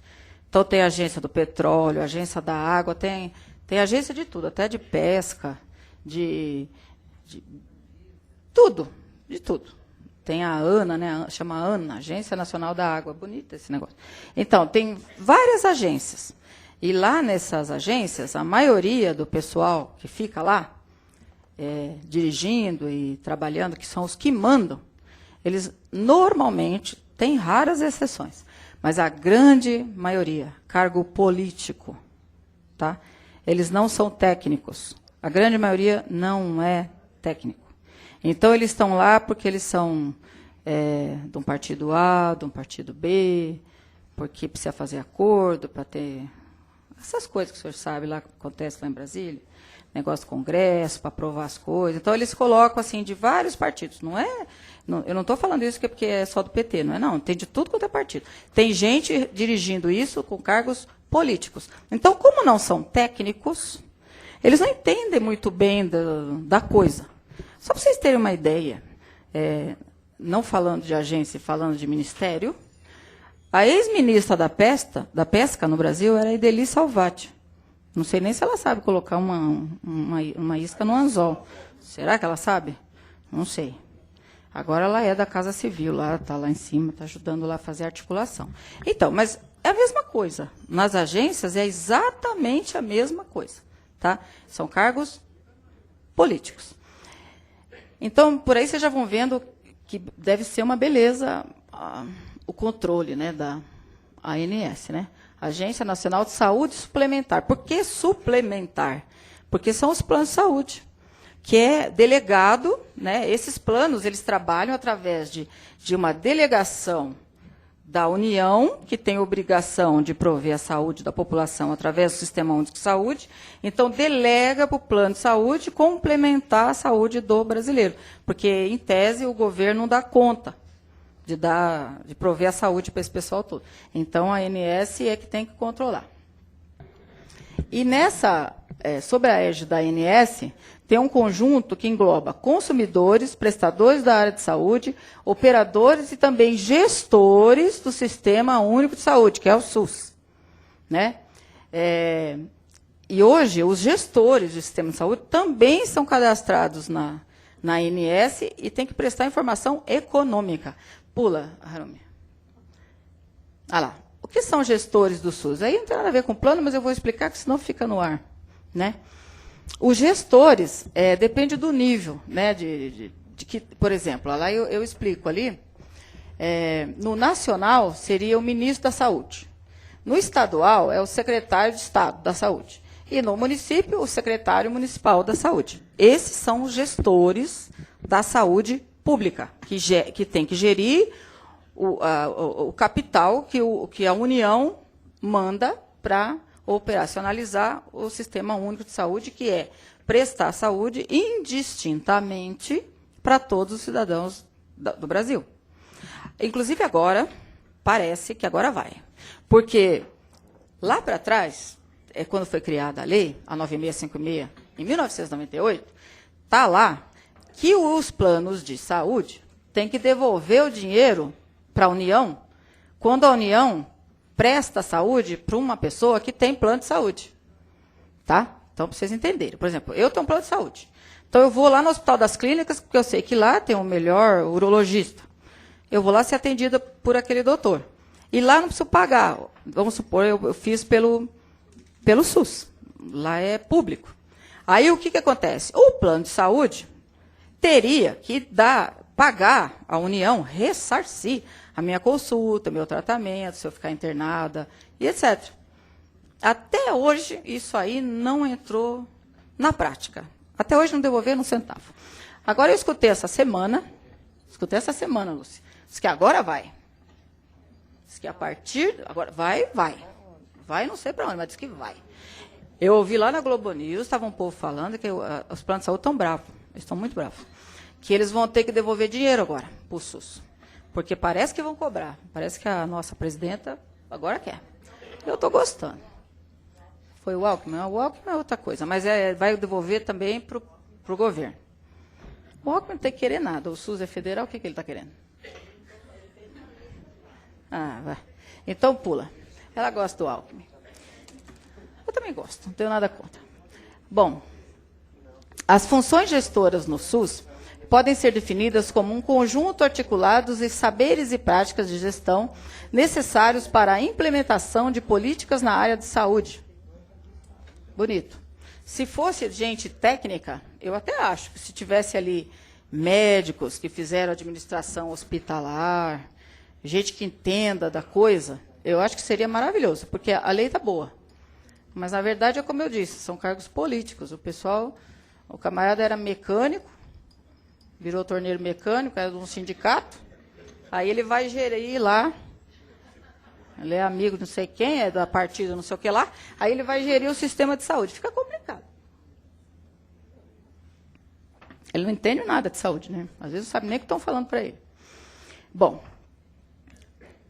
Então, tem a agência do petróleo, a agência da água, tem agência de tudo, até de pesca, de tudo, de tudo. Tem a ANA, né, chama ANA, Agência Nacional da Água, bonito esse negócio. Então, tem várias agências. E lá nessas agências, a maioria do pessoal que fica lá, dirigindo e trabalhando, que são os que mandam, eles normalmente, tem raras exceções, mas a grande maioria, cargo político, tá? Eles não são técnicos. A grande maioria não é técnico. Então, eles estão lá porque eles são de um partido A, de um partido B, porque precisa fazer acordo para ter essas coisas que o senhor sabe lá que acontece lá em Brasília. Negócio do Congresso, para aprovar as coisas. Então, eles colocam, assim, de vários partidos. Eu não estou falando isso porque é só do PT, não. Tem de tudo quanto é partido. Tem gente dirigindo isso com cargos políticos. Então, como não são técnicos, eles não entendem muito bem da coisa. Só para vocês terem uma ideia, não falando de agência, falando de ministério, a ex-ministra da Pesca no Brasil era a Ideli Salvati. Não sei nem se ela sabe colocar uma isca no anzol. Será que ela sabe? Não sei. Agora ela é da Casa Civil, está lá em cima, está ajudando lá a fazer a articulação. Então, mas é a mesma coisa. Nas agências é exatamente a mesma coisa. Tá? São cargos políticos. Então, por aí vocês já vão vendo que deve ser uma beleza o controle, né, da ANS, né? Agência Nacional de Saúde Suplementar. Por que suplementar? Porque são os planos de saúde, que é delegado, né? Esses planos eles trabalham através de uma delegação da União, que tem obrigação de prover a saúde da população através do Sistema Único de Saúde. Então, delega para o plano de saúde complementar a saúde do brasileiro, porque, em tese, o governo não dá conta de prover a saúde para esse pessoal todo. Então, a ANS é que tem que controlar. E sob a égide da ANS, tem um conjunto que engloba consumidores, prestadores da área de saúde, operadores e também gestores do Sistema Único de Saúde, que é o SUS. Né? E hoje, os gestores do Sistema de Saúde também são cadastrados na ANS e têm que prestar informação econômica. Pula, Harumi. Lá. O que são gestores do SUS? Aí não tem nada a ver com plano, mas eu vou explicar, que senão fica no ar. Né? Os gestores, depende do nível, né, de que, por exemplo, lá eu explico ali, no nacional seria o ministro da Saúde. No estadual é o secretário de Estado da Saúde. E no município, o secretário municipal da Saúde. Esses são os gestores da saúde pública, que tem que gerir o capital que a União manda para operacionalizar o Sistema Único de Saúde, que é prestar saúde indistintamente para todos os cidadãos do Brasil. Inclusive agora, parece que agora vai. Porque lá para trás, quando foi criada a lei, a 9656, em 1998, está lá que os planos de saúde têm que devolver o dinheiro para a União quando a União presta saúde para uma pessoa que tem plano de saúde. Tá? Então, para vocês entenderem. Por exemplo, eu tenho um plano de saúde. Então, eu vou lá no Hospital das Clínicas, porque eu sei que lá tem o melhor urologista. Eu vou lá ser atendida por aquele doutor. E lá não preciso pagar. Vamos supor, eu fiz pelo SUS. Lá é público. Aí, o que acontece? O plano de saúde teria que pagar a União, ressarcir a minha consulta, meu tratamento, se eu ficar internada, e etc. Até hoje, isso aí não entrou na prática. Até hoje não devolveram um centavo. Agora eu escutei essa semana, Lúcia, disse que agora vai. Diz que a partir, agora vai. Vai não sei para onde, mas diz que vai. Eu ouvi lá na Globo News, estava um povo falando que os planos de saúde estão bravos, eles estão muito bravos, que eles vão ter que devolver dinheiro agora para o SUS. Porque parece que vão cobrar, parece que a nossa presidenta agora quer. Eu estou gostando. Foi o Alckmin é outra coisa, mas vai devolver também para o governo. O Alckmin não tem que querer nada, o SUS é federal, o que ele está querendo? Ah, vai. Então pula. Ela gosta do Alckmin. Eu também gosto, não tenho nada contra. Bom, as funções gestoras no SUS podem ser definidas como um conjunto articulado de saberes e práticas de gestão necessários para a implementação de políticas na área de saúde. Bonito. Se fosse gente técnica, eu até acho que se tivesse ali médicos que fizeram administração hospitalar, gente que entenda da coisa, eu acho que seria maravilhoso, porque a lei está boa. Mas, na verdade, é como eu disse, são cargos políticos. O camarada era mecânico, virou torneiro mecânico, era de um sindicato, aí ele vai gerir lá, ele é amigo de não sei quem, é da partida não sei o que lá, aí ele vai gerir o sistema de saúde. Fica complicado. Ele não entende nada de saúde, né? Às vezes não sabe nem o que estão falando para ele. Bom,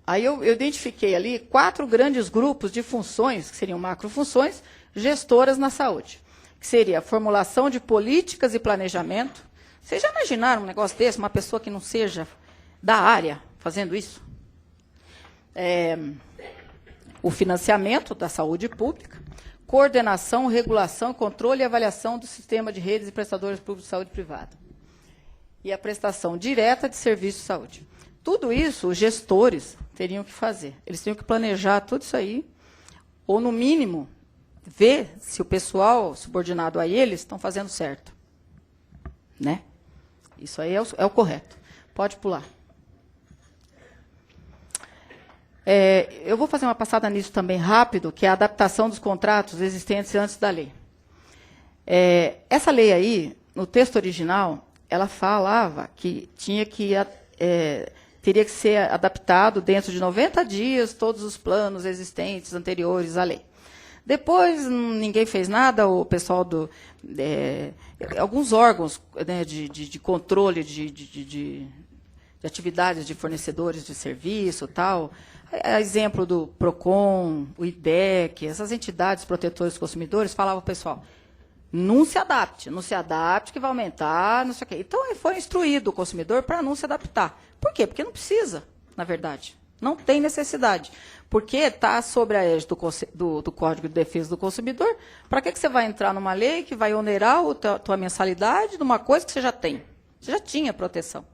aí eu identifiquei ali 4 grandes grupos de funções, que seriam macrofunções, gestoras na saúde. Que seria a formulação de políticas e planejamento. Vocês já imaginaram um negócio desse, uma pessoa que não seja da área fazendo isso? O financiamento da saúde pública, coordenação, regulação, controle e avaliação do sistema de redes e prestadores públicos de saúde privada. E a prestação direta de serviços de saúde. Tudo isso os gestores teriam que fazer. Eles teriam que planejar tudo isso aí, ou, no mínimo, ver se o pessoal subordinado a eles estão fazendo certo. Né? Isso aí é o correto. Pode pular. Eu vou fazer uma passada nisso também rápido, que é a adaptação dos contratos existentes antes da lei. Essa lei aí, no texto original, ela falava que teria que ser adaptado dentro de 90 dias todos os planos existentes anteriores à lei. Depois, ninguém fez nada, o pessoal alguns órgãos, né, de controle de atividades de fornecedores de serviço, tal, exemplo do PROCON, o IDEC, essas entidades protetoras dos consumidores, falavam ao pessoal, não se adapte que vai aumentar, não sei o quê. Então, foi instruído o consumidor para não se adaptar. Por quê? Porque não precisa, na verdade. Não tem necessidade. Porque está sobre a égide do Código de Defesa do Consumidor. Para que você vai entrar numa lei que vai onerar a tua mensalidade de uma coisa que você já tem? Você já tinha proteção.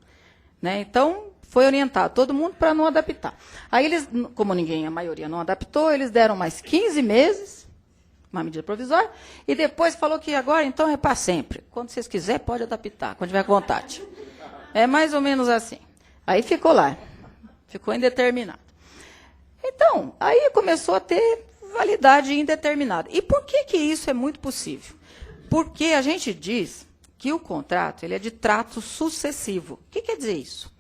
Né? Então, foi orientado todo mundo para não adaptar. Aí eles, como a maioria não adaptou, eles deram mais 15 meses, uma medida provisória, e depois falou que agora, então, é para sempre. Quando vocês quiserem, pode adaptar, quando tiver vontade. É mais ou menos assim. Aí ficou lá. Ficou indeterminado. Então, aí começou a ter validade indeterminada. E por que isso é muito possível? Porque a gente diz que o contrato ele é de trato sucessivo. O que quer dizer isso?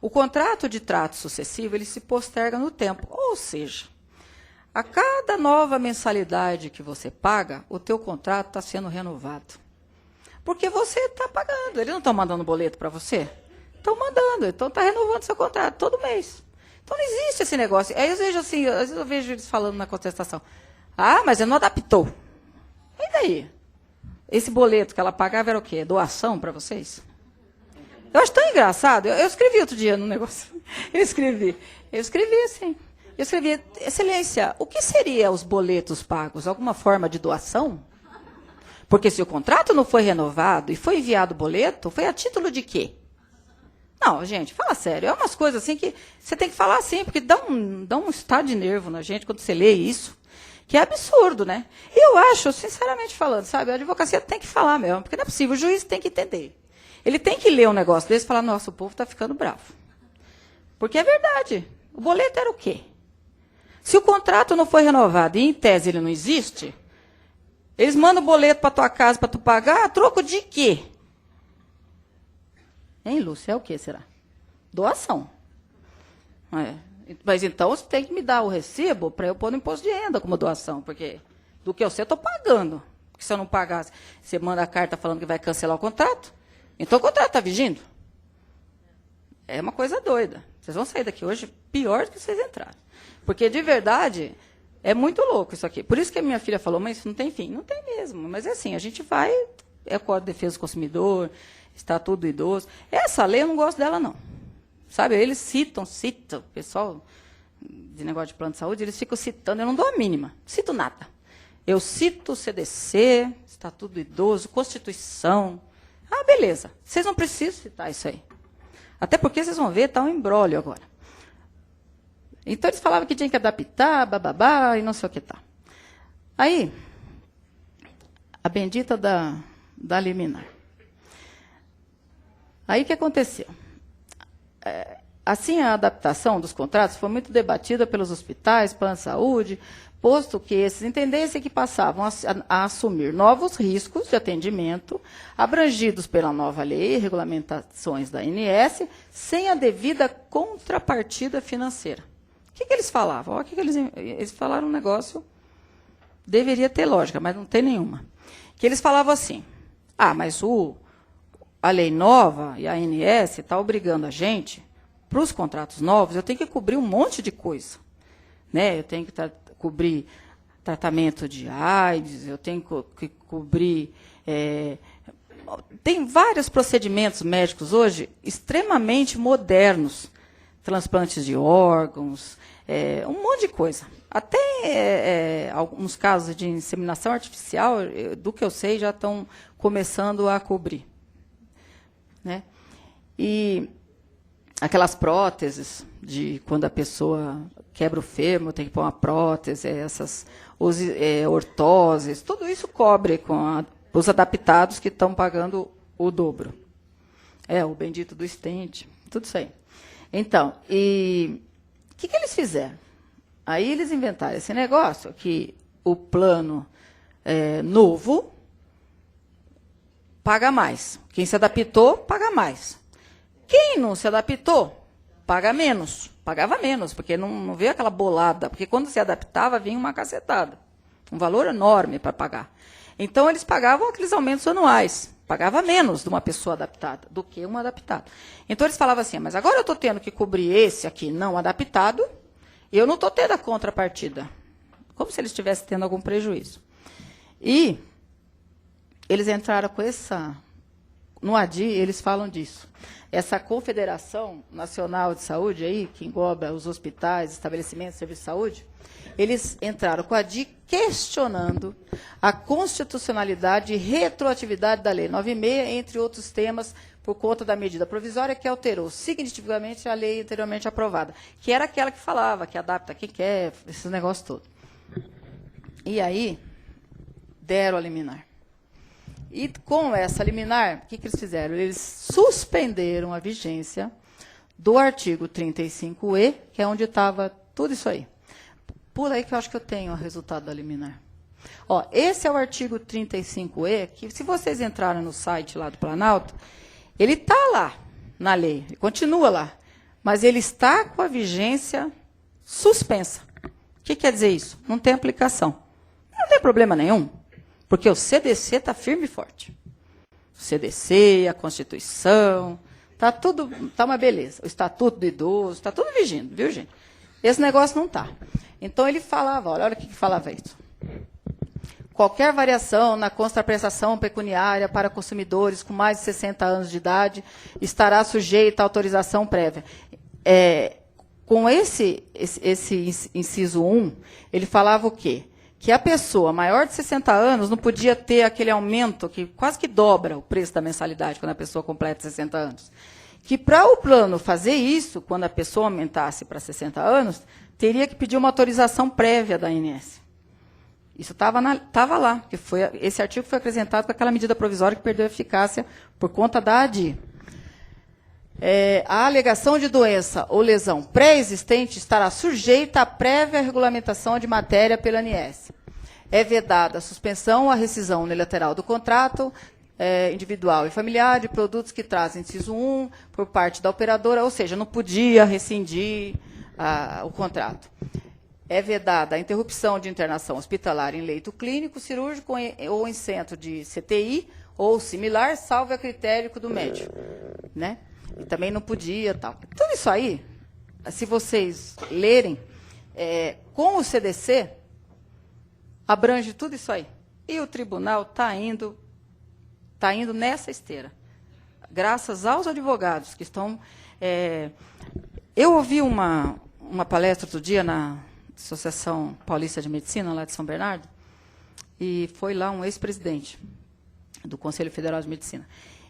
O contrato de trato sucessivo ele se posterga no tempo. Ou seja, a cada nova mensalidade que você paga, o teu contrato está sendo renovado. Porque você está pagando. Eles não estão mandando boleto para você? Estão mandando. Então, está renovando seu contrato todo mês. Então, não existe esse negócio. Aí, às vezes eu vejo eles falando na contestação. Ah, mas ele não adaptou. E daí? Esse boleto que ela pagava era o quê? Doação para vocês? Eu acho tão engraçado. Eu escrevi outro dia no negócio. Eu escrevi assim. Eu escrevi, Excelência, o que seria os boletos pagos? Alguma forma de doação? Porque se o contrato não foi renovado e foi enviado o boleto, foi a título de quê? Não, gente, fala sério. É umas coisas assim que você tem que falar assim, porque dá um estado de nervo na gente quando você lê isso, que é absurdo, né? E eu acho, sinceramente falando, sabe, a advocacia tem que falar mesmo, porque não é possível, o juiz tem que entender. Ele tem que ler um negócio desse e falar, nossa, o povo está ficando bravo. Porque é verdade. O boleto era o quê? Se o contrato não foi renovado e, em tese, ele não existe, eles mandam o boleto para tua casa para tu pagar, a troco de quê? Hein, Lúcia? É o quê, será? Doação. Mas então você tem que me dar o recibo para eu pôr no imposto de renda como doação, porque do que eu sei, eu estou pagando. Porque se eu não pagar, você manda a carta falando que vai cancelar o contrato, então o contrato está vigindo. É uma coisa doida. Vocês vão sair daqui hoje pior do que vocês entraram. Porque, de verdade, é muito louco isso aqui. Por isso que a minha filha falou, mas isso não tem fim. Não tem mesmo. Mas é assim, a gente vai, é o Código de Defesa do Consumidor, Estatuto do Idoso. Essa lei eu não gosto dela, não. Sabe, eles citam, o pessoal de negócio de plano de saúde, eles ficam citando, eu não dou a mínima, cito nada. Eu cito o CDC, Estatuto do Idoso, Constituição. Ah, beleza. Vocês não precisam citar isso aí. Até porque vocês vão ver, está um imbróglio agora. Então, eles falavam que tinha que adaptar, bababá, e não sei o que tá. Aí, a bendita da liminar. Aí, o que aconteceu? Assim, a adaptação dos contratos foi muito debatida pelos hospitais, plano de saúde, posto que esses entendessem que passavam a assumir novos riscos de atendimento, abrangidos pela nova lei e regulamentações da ANS, sem a devida contrapartida financeira. O que eles falavam? Olha, eles falaram um negócio, deveria ter lógica, mas não tem nenhuma. Que eles falavam assim, mas a lei nova e a ANS está obrigando a gente, para os contratos novos, eu tenho que cobrir um monte de coisa. Né? Eu tenho que cobrir tratamento de AIDS, eu tenho que cobrir... tem vários procedimentos médicos hoje extremamente modernos, transplantes de órgãos, um monte de coisa. Até alguns casos de inseminação artificial, do que eu sei, já estão começando a cobrir. Né? E aquelas próteses, de quando a pessoa quebra o fêmur, tem que pôr uma prótese, ortoses, tudo isso cobre com os adaptados que estão pagando o dobro. O bendito do stent, tudo isso aí. Então, e o que eles fizeram? Aí eles inventaram esse negócio, que o plano novo paga mais. Quem se adaptou, paga mais. Quem não se adaptou, paga menos. Pagava menos, porque não veio aquela bolada. Porque quando se adaptava, vinha uma cacetada. Um valor enorme para pagar. Então, eles pagavam aqueles aumentos anuais. Pagava menos de uma pessoa adaptada do que um adaptado. Então, eles falavam assim, mas agora eu estou tendo que cobrir esse aqui não adaptado, e eu não estou tendo a contrapartida. Como se eles estivessem tendo algum prejuízo. E eles entraram com essa... No ADI, eles falam disso. Essa Confederação Nacional de Saúde, aí, que engloba os hospitais, estabelecimentos de serviço de saúde, eles entraram com a ADI questionando a constitucionalidade e retroatividade da Lei 96, entre outros temas, por conta da medida provisória que alterou significativamente a lei anteriormente aprovada, que era aquela que falava, que adapta quem quer, esses negócios todos. E aí, deram a liminar. E com essa liminar, o que eles fizeram? Eles suspenderam a vigência do artigo 35E, que é onde estava tudo isso aí. Por aí que eu acho que eu tenho o resultado da liminar. Esse é o artigo 35E, que se vocês entrarem no site lá do Planalto, ele está lá na lei, ele continua lá, mas ele está com a vigência suspensa. O que quer dizer isso? Não tem aplicação. Não tem problema nenhum. Porque o CDC está firme e forte. O CDC, a Constituição, está tudo, está uma beleza. O Estatuto do Idoso, está tudo vigindo, viu, gente? Esse negócio não está. Então, ele falava, olha o que falava isso. Qualquer variação na contraprestação pecuniária para consumidores com mais de 60 anos de idade estará sujeita à autorização prévia. Com esse inciso 1, ele falava o quê? Que a pessoa maior de 60 anos não podia ter aquele aumento que quase que dobra o preço da mensalidade quando a pessoa completa 60 anos. Que para o plano fazer isso, quando a pessoa aumentasse para 60 anos, teria que pedir uma autorização prévia da ANS. Isso estava lá, que foi, esse artigo foi acrescentado com aquela medida provisória que perdeu a eficácia por conta da ADI. A alegação de doença ou lesão pré-existente estará sujeita à prévia regulamentação de matéria pela ANS. É vedada a suspensão ou a rescisão unilateral do contrato individual e familiar de produtos que trazem inciso 1 por parte da operadora, ou seja, não podia rescindir o contrato. É vedada a interrupção de internação hospitalar em leito clínico, cirúrgico ou em centro de CTI ou similar, salvo a critério do médico, né? E também não podia, tal. Tudo isso aí, se vocês lerem, com o CDC, abrange tudo isso aí. E o tribunal está indo nessa esteira. Graças aos advogados que estão... eu ouvi uma palestra outro dia na Associação Paulista de Medicina, lá de São Bernardo, e foi lá um ex-presidente do Conselho Federal de Medicina.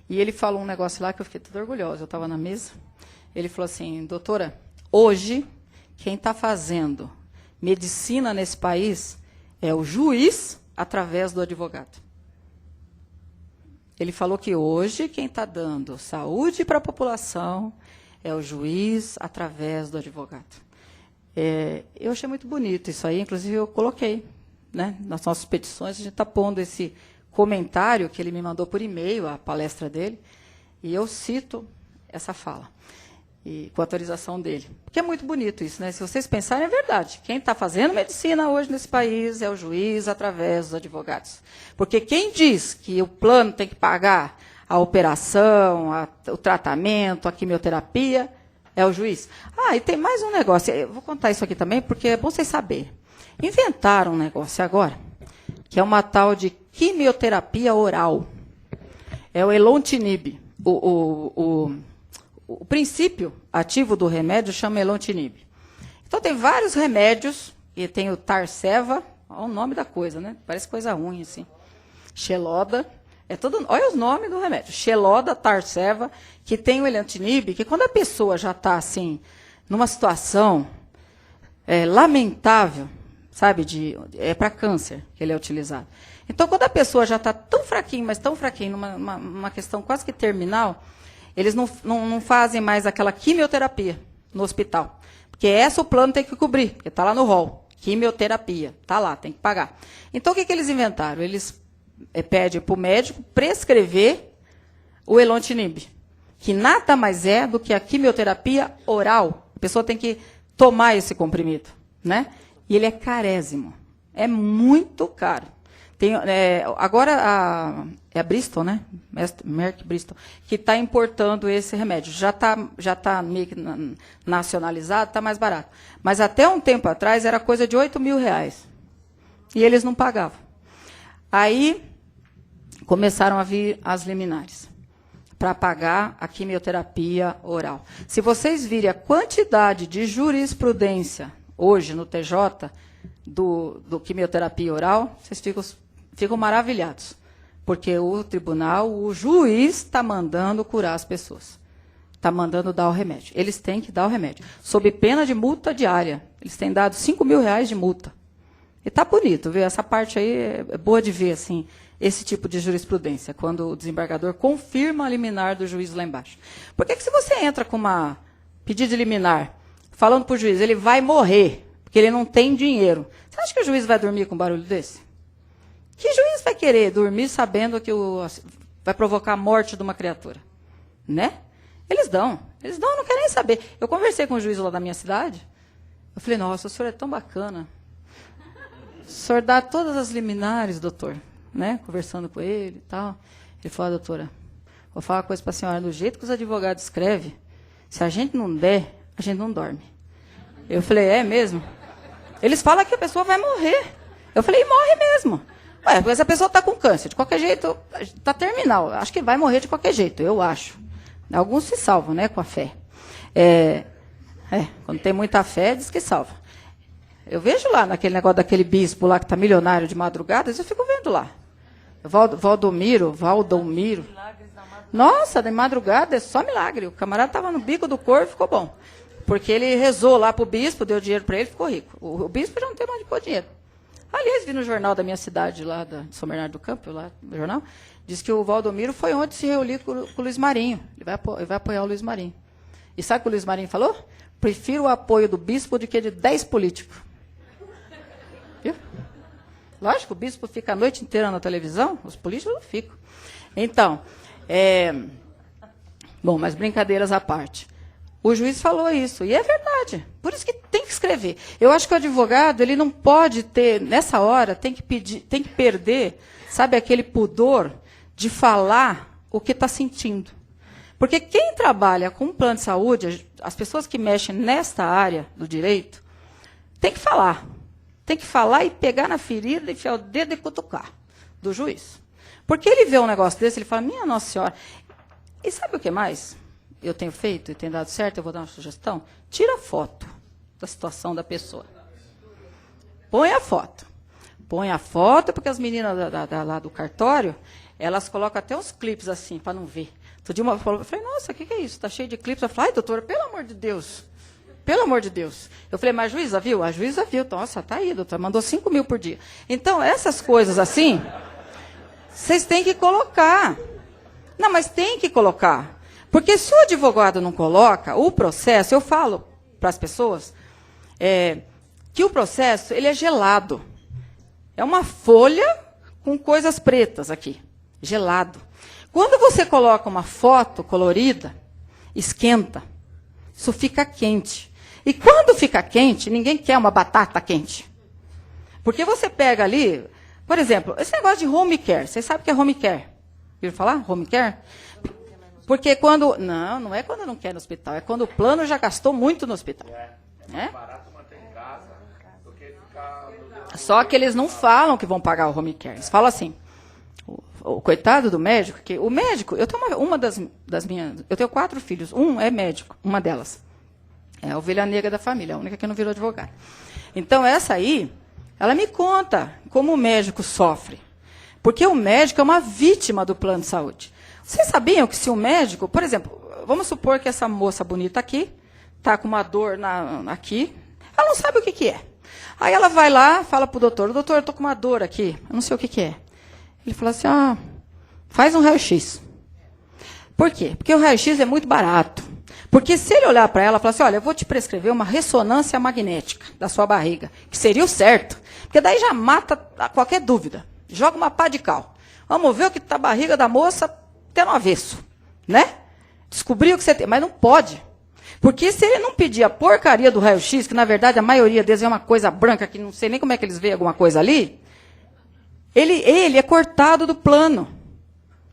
E ele falou um negócio lá que eu fiquei toda orgulhosa. Eu estava na mesa. Ele falou assim, doutora, hoje, quem está fazendo medicina nesse país é o juiz através do advogado. Ele falou que hoje quem está dando saúde para a população é o juiz através do advogado. Eu achei muito bonito isso aí, inclusive eu coloquei, né, nas nossas petições, a gente está pondo esse comentário que ele me mandou por e-mail, a palestra dele, e eu cito essa fala, e com autorização dele. Porque é muito bonito isso, né? Se vocês pensarem, é verdade. Quem está fazendo medicina hoje nesse país é o juiz através dos advogados. Porque quem diz que o plano tem que pagar a operação, o tratamento, a quimioterapia, é o juiz. E tem mais um negócio. Eu vou contar isso aqui também, porque é bom vocês saberem. Inventaram um negócio agora, que é uma tal de quimioterapia oral. É o Elontinib. O princípio ativo do remédio chama Elontinib. Então, tem vários remédios, e tem o Tarceva, olha o nome da coisa, né? Parece coisa ruim, assim. Xeloda, olha os nomes do remédio. Xeloda, Tarceva, que tem o Elontinib, que quando a pessoa já está, assim, numa situação lamentável, sabe, é para câncer que ele é utilizado. Então, quando a pessoa já está tão fraquinho, mas tão fraquinho, numa questão quase que terminal, eles não fazem mais aquela quimioterapia no hospital. Porque essa o plano tem que cobrir, porque está lá no rol. Quimioterapia, está lá, tem que pagar. Então, o que eles inventaram? Eles pedem para o médico prescrever o Elontinib, que nada mais é do que a quimioterapia oral. A pessoa tem que tomar esse comprimido, né? E ele é carésimo. É muito caro. Agora, a Bristol, né? Merck Bristol, que está importando esse remédio. Já tá meio que nacionalizado, está mais barato. Mas até um tempo atrás era coisa de R$8.000. E eles não pagavam. Aí começaram a vir as liminares para pagar a quimioterapia oral. Se vocês virem a quantidade de jurisprudência hoje no TJ do quimioterapia oral, vocês ficam maravilhados. Porque o tribunal, o juiz está mandando curar as pessoas. Está mandando dar o remédio. Eles têm que dar o remédio. Sob pena de multa diária. Eles têm dado R$5.000 de multa. E está bonito, viu? Essa parte aí é boa de ver, assim, esse tipo de jurisprudência, quando o desembargador confirma a liminar do juiz lá embaixo. Por que se você entra com uma pedido de liminar, falando para o juiz, ele vai morrer, porque ele não tem dinheiro, você acha que o juiz vai dormir com um barulho desse? Que juiz vai querer dormir sabendo que vai provocar a morte de uma criatura? Né? Eles dão, não querem nem saber. Eu conversei com o juiz lá da minha cidade, eu falei, nossa, o senhor é tão bacana. O senhor dá todas as liminares, doutor, né? Conversando com ele e tal. Ele falou, doutora, vou falar uma coisa para a senhora, do jeito que os advogados escrevem, se a gente não der, a gente não dorme. Eu falei, é mesmo? Eles falam que a pessoa vai morrer. Eu falei, morre mesmo. Porque essa pessoa está com câncer, de qualquer jeito, está terminal. Acho que vai morrer de qualquer jeito, eu acho. Alguns se salvam, né, com a fé. Quando tem muita fé, diz que salva. Eu vejo lá, naquele negócio daquele bispo lá que está milionário de madrugada, eu fico vendo lá. Valdomiro. Nossa, de madrugada é só milagre. O camarada estava no bico do corvo e ficou bom. Porque ele rezou lá para o bispo, deu dinheiro para ele e ficou rico. O bispo já não tem onde pôr dinheiro. Aliás, vi no jornal da minha cidade, lá de São Bernardo do Campo, lá no jornal, diz que o Valdomiro foi ontem se reunir com o Luiz Marinho. Ele vai apoiar o Luiz Marinho. E sabe o que o Luiz Marinho falou? Prefiro o apoio do bispo do que de 10 políticos. Viu? Lógico, o bispo fica a noite inteira na televisão, os políticos não ficam. Então, bom, mas brincadeiras à parte. O juiz falou isso, e é verdade. Por isso que tem que escrever. Eu acho que o advogado, ele não pode ter, nessa hora, tem que perder, sabe, aquele pudor de falar o que está sentindo. Porque quem trabalha com plano de saúde, as pessoas que mexem nesta área do direito, tem que falar. Tem que falar e pegar na ferida, enfiar o dedo e cutucar do juiz. Porque ele vê um negócio desse, ele fala, minha Nossa Senhora. E sabe o que mais eu tenho feito e tem dado certo? Eu vou dar uma sugestão. Tira a foto da situação da pessoa. Põe a foto. Põe a foto, porque as meninas lá do cartório, elas colocam até uns clipes assim, para não ver. Outro dia eu falei, nossa, o que é isso? Está cheio de clipes. Eu falei, ai, doutora, pelo amor de Deus. Pelo amor de Deus. Eu falei, mas a juíza viu? A juíza viu. Nossa, tá aí, doutora, mandou 5 mil por dia. Então, essas coisas assim, vocês têm que colocar. Não, mas tem que colocar. Porque se o advogado não coloca, o processo, eu falo para as pessoas, que o processo, ele é gelado. É uma folha com coisas pretas aqui, gelado. Quando você coloca uma foto colorida, esquenta. Isso fica quente. E quando fica quente, ninguém quer uma batata quente. Porque você pega ali, por exemplo, esse negócio de home care. Vocês sabem o que é home care? Viram falar? Home care? Porque quando... Não é quando não quer no hospital. É quando o plano já gastou muito no hospital. É? Barato manter em casa do que ficar... Só que eles não falam que vão pagar o home care. Eles falam assim... O coitado do médico, que o médico, eu tenho uma das minhas, eu tenho 4 filhos, um é médico, uma delas. É a ovelha negra da família, a única que não virou advogada. Então, essa aí, ela me conta como o médico sofre. Porque o médico é uma vítima do plano de saúde. Vocês sabiam que se o médico, por exemplo, vamos supor que essa moça bonita aqui, está com uma dor aqui, ela não sabe o que é. Aí ela vai lá, fala para o doutor, eu estou com uma dor aqui, eu não sei o que é. Ele falou assim, faz um raio-x. Por quê? Porque o raio-x é muito barato. Porque se ele olhar para ela e falar assim, olha, eu vou te prescrever uma ressonância magnética da sua barriga, que seria o certo, porque daí já mata qualquer dúvida. Joga uma pá de cal. Vamos ver o que está a barriga da moça até no avesso. Né? Descobriu o que você tem, mas não pode. Porque se ele não pedir a porcaria do raio-x, que na verdade a maioria deles é uma coisa branca, que não sei nem como é que eles veem alguma coisa ali, ele é cortado do plano.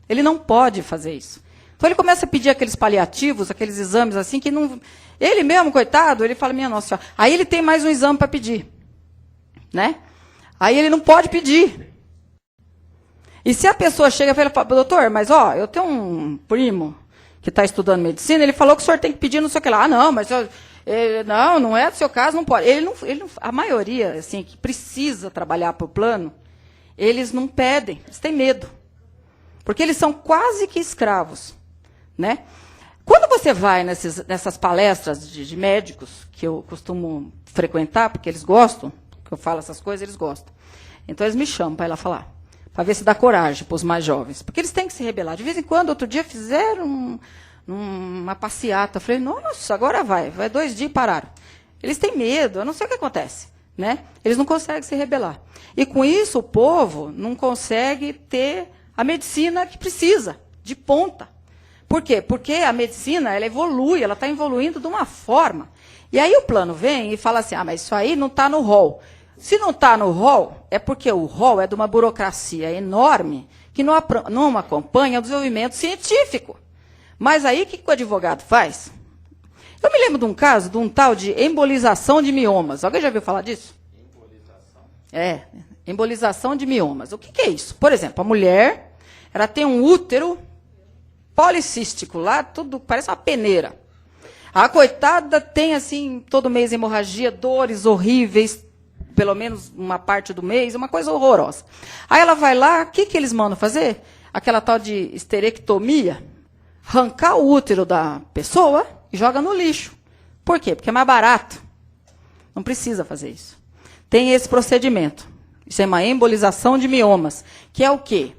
Ele não pode fazer isso. Então ele começa a pedir aqueles paliativos, aqueles exames assim, que não... Ele mesmo, coitado, ele fala, minha Nossa Senhora. Aí ele tem mais um exame para pedir. Né? Aí ele não pode pedir. E se a pessoa chega e fala, doutor, mas eu tenho um primo que está estudando medicina, ele falou que o senhor tem que pedir não sei o que lá. Não, mas não é do seu caso, não pode. A maioria, assim, que precisa trabalhar para o plano, eles não pedem, eles têm medo. Porque eles são quase que escravos. Né? Quando você vai nessas palestras de médicos, que eu costumo frequentar, porque eles gostam, que eu falo essas coisas, eles gostam. Então, eles me chamam para ir lá falar, para ver se dá coragem para os mais jovens. Porque eles têm que se rebelar. De vez em quando, outro dia, fizeram uma passeata. Eu falei, nossa, agora vai 2 dias e pararam. Eles têm medo, eu não sei o que acontece. Né? Eles não conseguem se rebelar. E com isso o povo não consegue ter a medicina que precisa, de ponta. Por quê? Porque a medicina ela evolui, ela está evoluindo de uma forma. E aí o plano vem e fala assim, mas isso aí não está no rol. Se não está no rol, é porque o rol é de uma burocracia enorme que não acompanha o desenvolvimento científico. Mas aí o que o advogado faz? Eu me lembro de um caso, de um tal de embolização de miomas. Alguém já ouviu falar disso? Embolização? Embolização de miomas. O que é isso? Por exemplo, a mulher, ela tem um útero policístico lá, tudo parece uma peneira. A coitada tem, assim, todo mês hemorragia, dores horríveis, pelo menos uma parte do mês, uma coisa horrorosa. Aí ela vai lá, o que eles mandam fazer? Aquela tal de esterectomia, arrancar o útero da pessoa e joga no lixo. Por quê? Porque é mais barato. Não precisa fazer isso. Tem esse procedimento. Isso é uma embolização de miomas, que é o quê?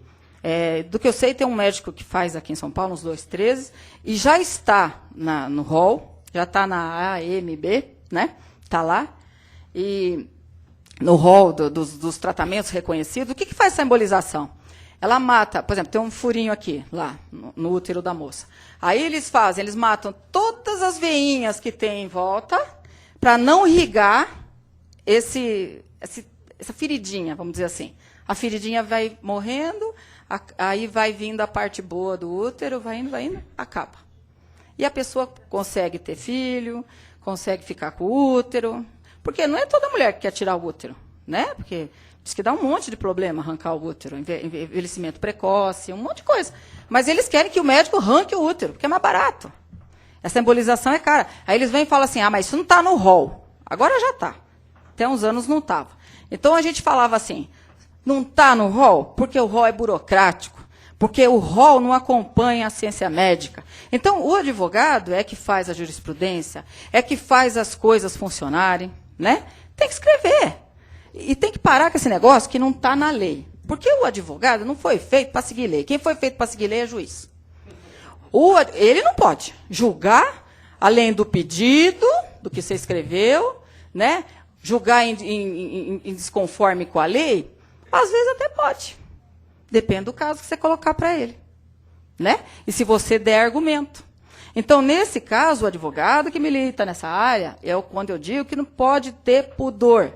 Do que eu sei, tem um médico que faz aqui em São Paulo, uns 213, e já está no rol, já está na AMB, né? Está lá, e no rol dos tratamentos reconhecidos. O que faz essa embolização? Ela mata, por exemplo, tem um furinho aqui, lá, no útero da moça. Aí eles matam todas as veinhas que tem em volta, para não irrigar essa feridinha, vamos dizer assim. A feridinha vai morrendo, aí vai vindo a parte boa do útero, vai indo, acaba. E a pessoa consegue ter filho, consegue ficar com o útero, porque não é toda mulher que quer tirar o útero, né? Porque diz que dá um monte de problema arrancar o útero, envelhecimento precoce, um monte de coisa. Mas eles querem que o médico arranque o útero, porque é mais barato. Essa embolização é cara. Aí eles vêm e falam assim, mas isso não está no rol. Agora já está. Até uns anos não estava. Então a gente falava assim, não está no rol porque o rol é burocrático, porque o rol não acompanha a ciência médica. Então o advogado é que faz a jurisprudência, é que faz as coisas funcionarem, né? Tem que escrever. E tem que parar com esse negócio que não está na lei. Porque o advogado não foi feito para seguir lei. Quem foi feito para seguir lei é juiz. Ele não pode julgar além do pedido, do que você escreveu, né? Julgar em desconforme com a lei, às vezes até pode. Depende do caso que você colocar para ele, né? E se você der argumento. Então, nesse caso, o advogado que milita nessa área, quando eu digo que não pode ter pudor.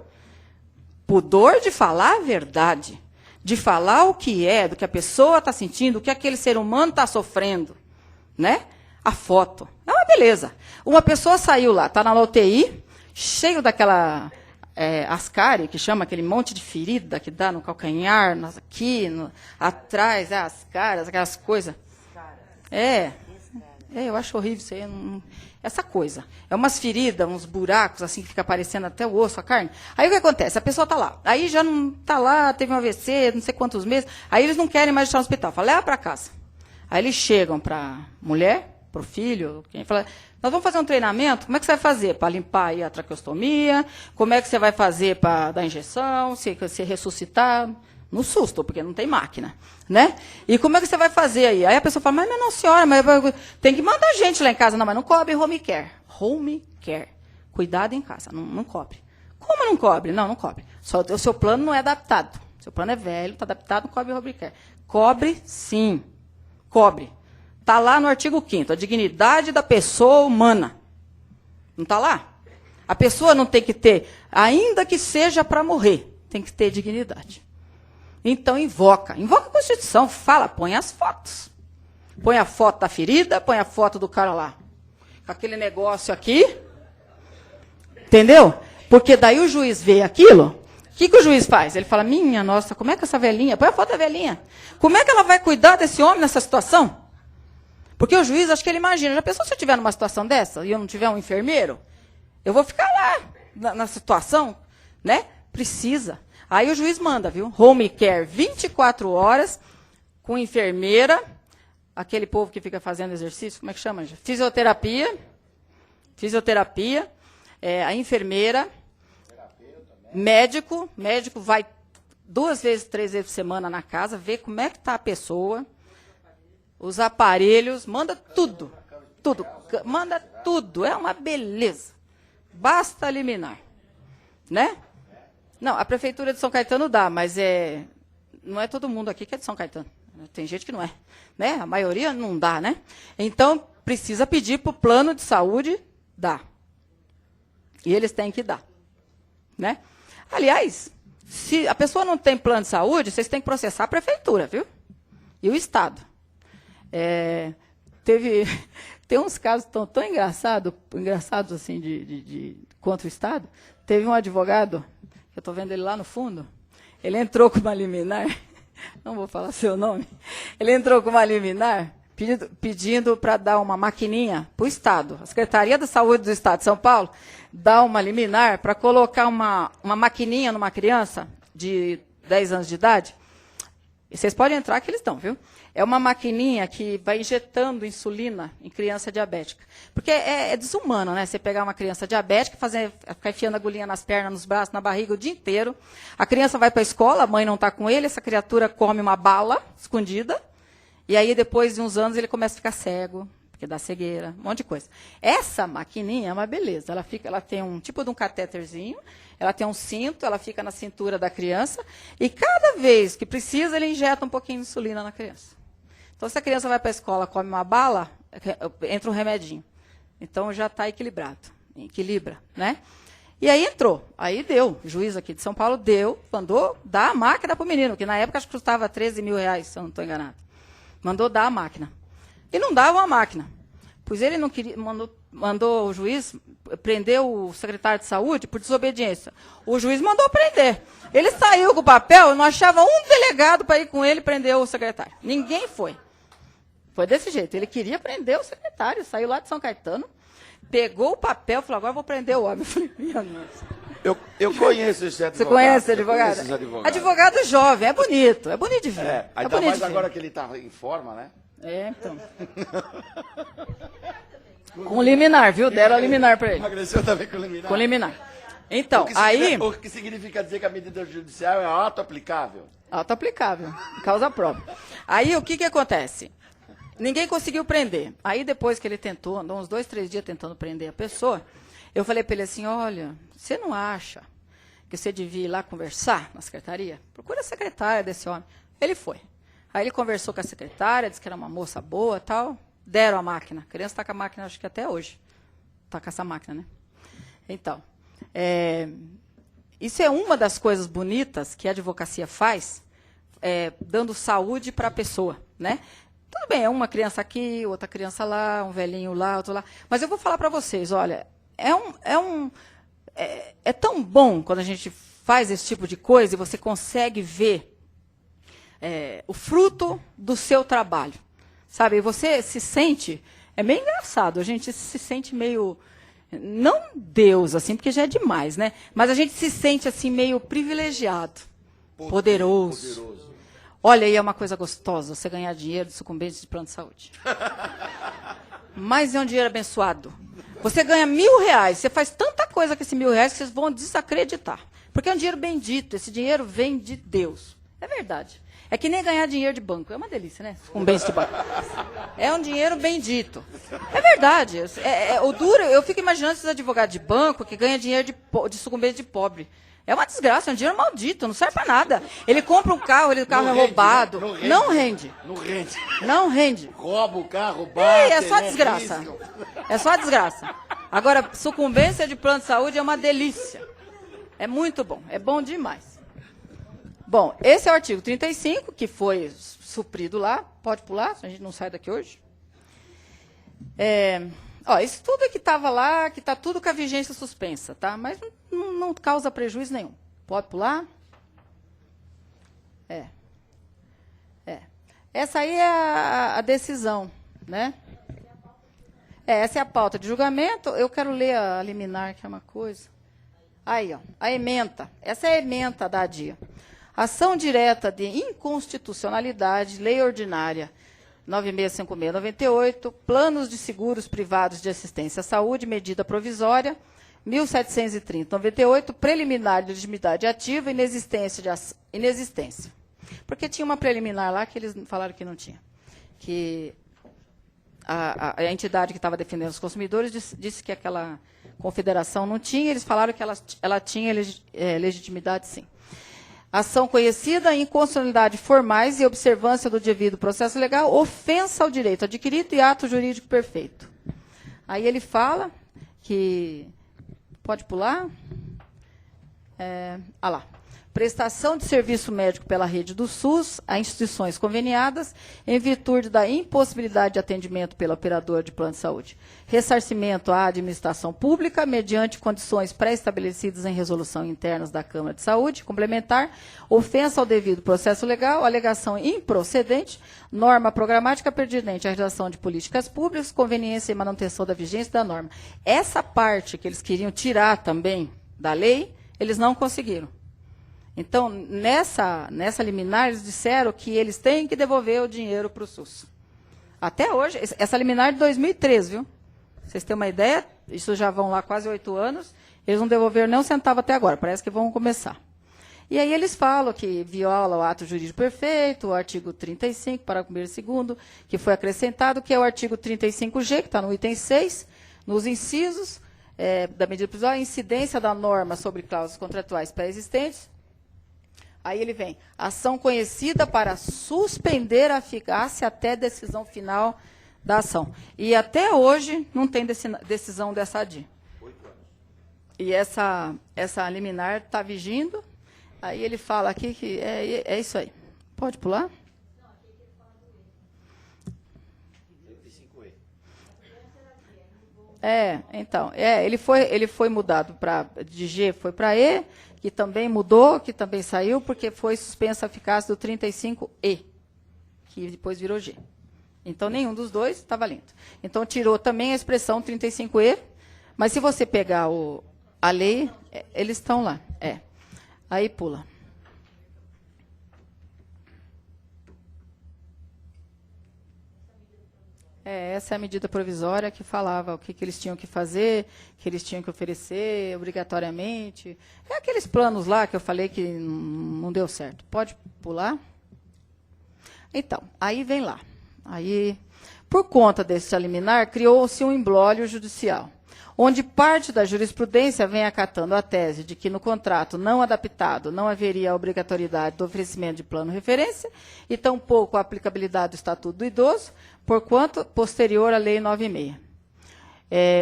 Pudor de falar a verdade, de falar o que é, do que a pessoa está sentindo, o que aquele ser humano está sofrendo, né? A foto. É uma beleza. Uma pessoa saiu lá, está na UTI, cheio daquela ascárie, que chama aquele monte de ferida que dá no calcanhar, aqui, atrás, as caras, aquelas coisas. Eu acho horrível isso aí. Essa coisa. É umas feridas, uns buracos, assim, que fica aparecendo até o osso, a carne. Aí o que acontece? A pessoa está lá. Aí já não está lá, teve um AVC, não sei quantos meses. Aí eles não querem mais deixar no hospital. Fala, leva para casa. Aí eles chegam para a mulher, para o filho, quem fala, nós vamos fazer um treinamento, como é que você vai fazer para limpar aí a traqueostomia? Como é que você vai fazer para dar injeção, se ressuscitar? No susto, porque não tem máquina, né? E como é que você vai fazer aí? Aí a pessoa fala, mas não, senhora, mas tem que mandar gente lá em casa. Não, mas não cobre home care. Home care. Cuidado em casa, não cobre. Como não cobre? Não cobre. Só o seu plano não é adaptado. Seu plano é velho, está adaptado, não cobre home care. Cobre, sim. Cobre. Está lá no artigo 5º, a dignidade da pessoa humana. Não está lá? A pessoa não tem que ter, ainda que seja para morrer, tem que ter dignidade. Então, invoca a Constituição, fala, põe as fotos. Põe a foto da ferida, põe a foto do cara lá. Com aquele negócio aqui. Entendeu? Porque daí o juiz vê aquilo, o que o juiz faz? Ele fala, minha nossa, como é que essa velhinha, põe a foto da velhinha. Como é que ela vai cuidar desse homem nessa situação? Porque o juiz, acho que ele imagina, já pensou se eu estiver numa situação dessa e eu não tiver um enfermeiro? Eu vou ficar lá, na situação, né? Precisa. Aí o juiz manda, viu? Home care 24 horas, com enfermeira, aquele povo que fica fazendo exercício, como é que chama? Fisioterapia, a enfermeira, médico vai 2 vezes, 3 vezes por semana na casa, vê como é que está a pessoa, os aparelhos, manda tudo, manda tudo, é uma beleza. Basta liminar, né? Não, a Prefeitura de São Caetano dá, mas não é todo mundo aqui que é de São Caetano. Tem gente que não é. Né? A maioria não dá, né? Então, precisa pedir para o plano de saúde dar. E eles têm que dar. Né? Aliás, se a pessoa não tem plano de saúde, vocês têm que processar a Prefeitura, viu? E o Estado. Tem uns casos tão engraçados assim, contra o Estado. Teve um advogado, eu estou vendo ele lá no fundo, ele entrou com uma liminar, não vou falar seu nome, ele entrou com uma liminar pedindo para dar uma maquininha para o Estado. A Secretaria da Saúde do Estado de São Paulo dá uma liminar para colocar uma maquininha numa criança de 10 anos de idade, E vocês podem entrar que eles estão, viu? É uma maquininha que vai injetando insulina em criança diabética. Porque é desumano, né? Você pegar uma criança diabética, ficar enfiando agulhinha nas pernas, nos braços, na barriga o dia inteiro. A criança vai para a escola, a mãe não está com ele, essa criatura come uma bala escondida. E aí, depois de uns anos, ele começa a ficar cego, porque dá cegueira, um monte de coisa. Essa maquininha é uma beleza. Ela tem um tipo de um catéterzinho, ela tem um cinto, ela fica na cintura da criança, e cada vez que precisa, ele injeta um pouquinho de insulina na criança. Então, se a criança vai para a escola, come uma bala, entra um remedinho. Então, já está equilibrado. Equilibra, né? E aí entrou. Aí deu. O juiz aqui de São Paulo mandou dar a máquina para o menino, que na época acho que custava 13 mil reais, se eu não estou enganado. Mandou dar a máquina. E não dava a máquina. Pois ele não queria, mandou o juiz prender o secretário de saúde por desobediência. O juiz mandou prender. Ele saiu com o papel e não achava um delegado para ir com ele prender o secretário. Ninguém foi. Foi desse jeito. Ele queria prender o secretário. Saiu lá de São Caetano, pegou o papel e falou, agora eu vou prender o homem. Eu falei, minha nossa. Eu conheço esse advogado. Você conhece advogado? Conheço esse advogado. Advogado jovem, é bonito de ver. Ainda mais agora que ele está em forma, né? Então. Com liminar, viu? Deram a liminar para ele. Emagreceu também com liminar. Com liminar. Então, aí... O que significa dizer que a medida judicial é auto-aplicável? Auto-aplicável, causa própria. Aí, o que acontece? Ninguém conseguiu prender. Aí, depois que ele tentou, andou uns 2, 3 dias tentando prender a pessoa, eu falei para ele assim, olha, você não acha que você devia ir lá conversar na secretaria? Procura a secretária desse homem. Ele foi. Aí ele conversou com a secretária, disse que era uma moça boa e tal. Deram a máquina. A criança está com a máquina, acho que até hoje. Está com essa máquina, né? Então, isso é uma das coisas bonitas que a advocacia faz, dando saúde para a pessoa, né? Tudo bem, é uma criança aqui, outra criança lá, um velhinho lá, outro lá. Mas eu vou falar para vocês, olha, é tão bom quando a gente faz esse tipo de coisa e você consegue ver o fruto do seu trabalho. Sabe, você se sente, é meio engraçado, a gente se sente meio, não Deus, assim, porque já é demais, né? Mas a gente se sente, assim, meio privilegiado, poderoso. Olha, aí é uma coisa gostosa, você ganhar dinheiro de sucumbente de plano de saúde. Mas é um dinheiro abençoado. Você ganha R$1.000, você faz tanta coisa com esse R$1.000 que vocês vão desacreditar. Porque é um dinheiro bendito, esse dinheiro vem de Deus. É verdade. É que nem ganhar dinheiro de banco. É uma delícia, né? Sucumbente de banco. É um dinheiro bendito. É verdade. O duro, eu fico imaginando esses advogados de banco que ganham dinheiro de sucumbente de pobre. É uma desgraça, é um dinheiro maldito, não serve para nada. Ele compra um carro, o carro é roubado. Né? Não rende. Não rende. Rouba o carro, bate. É só desgraça. É só desgraça. Agora, sucumbência de plano de saúde é uma delícia. É muito bom. É bom demais. Bom, esse é o artigo 35, que foi suprido lá. Pode pular, a gente não sai daqui hoje. Isso tudo que estava lá, que está tudo com a vigência suspensa, tá? Mas não causa prejuízo nenhum. Pode pular? Essa aí é a decisão, né? Essa é a pauta de julgamento. Eu quero ler a liminar, que é uma coisa. Aí, ó, a ementa. Essa é a ementa da ADIA. Ação direta de inconstitucionalidade, lei ordinária 9656/98, planos de seguros privados de assistência à saúde, medida provisória 1730/98, preliminar de legitimidade ativa, inexistência. Porque tinha uma preliminar lá que eles falaram que não tinha. Que a entidade que estava defendendo os consumidores disse que aquela confederação não tinha, eles falaram que ela tinha legitimidade sim. Ação conhecida, inconstitucionalidade formais e observância do devido processo legal, ofensa ao direito adquirido e ato jurídico perfeito. Aí ele fala que... Pode pular? Lá. Prestação de serviço médico pela rede do SUS a instituições conveniadas em virtude da impossibilidade de atendimento pela operadora de plano de saúde. Ressarcimento à administração pública mediante condições pré-estabelecidas em resolução internas da Câmara de Saúde, complementar, ofensa ao devido processo legal, alegação improcedente, norma programática pertinente à realização de políticas públicas, conveniência e manutenção da vigência da norma. Essa parte que eles queriam tirar também da lei, eles não conseguiram. Então, nessa liminar, eles disseram que eles têm que devolver o dinheiro para o SUS. Até hoje, essa liminar de 2013, viu? Vocês têm uma ideia? Isso já vão lá quase 8 anos. Eles não devolveram nem um centavo até agora. Parece que vão começar. E aí eles falam que viola o ato jurídico perfeito, o artigo 35, parágrafo 1º e 2º, que foi acrescentado, que é o artigo 35G, que está no item 6, nos incisos da medida provisória, incidência da norma sobre cláusulas contratuais pré-existentes. Aí ele vem, ação conhecida para suspender a eficácia até decisão final da ação. E até hoje não tem decisão dessa ADI. 8 anos. E essa liminar está vigindo. Aí ele fala aqui que é isso aí. Pode pular? 35E. Então, ele foi mudado de G, foi para E, que também mudou, que também saiu, porque foi suspensa a eficácia do 35E, que depois virou G. Então, nenhum dos dois está valendo. Então, tirou também a expressão 35E, mas se você pegar a lei, eles estão lá. Aí pula. Essa é a medida provisória que falava o que eles tinham que fazer, que eles tinham que oferecer obrigatoriamente. É aqueles planos lá que eu falei que não deu certo. Pode pular? Então, aí vem lá. Aí, por conta desse liminar, criou-se um imbróglio judicial, onde parte da jurisprudência vem acatando a tese de que no contrato não adaptado não haveria a obrigatoriedade do oferecimento de plano referência e tampouco a aplicabilidade do Estatuto do Idoso, porquanto posterior à Lei 96.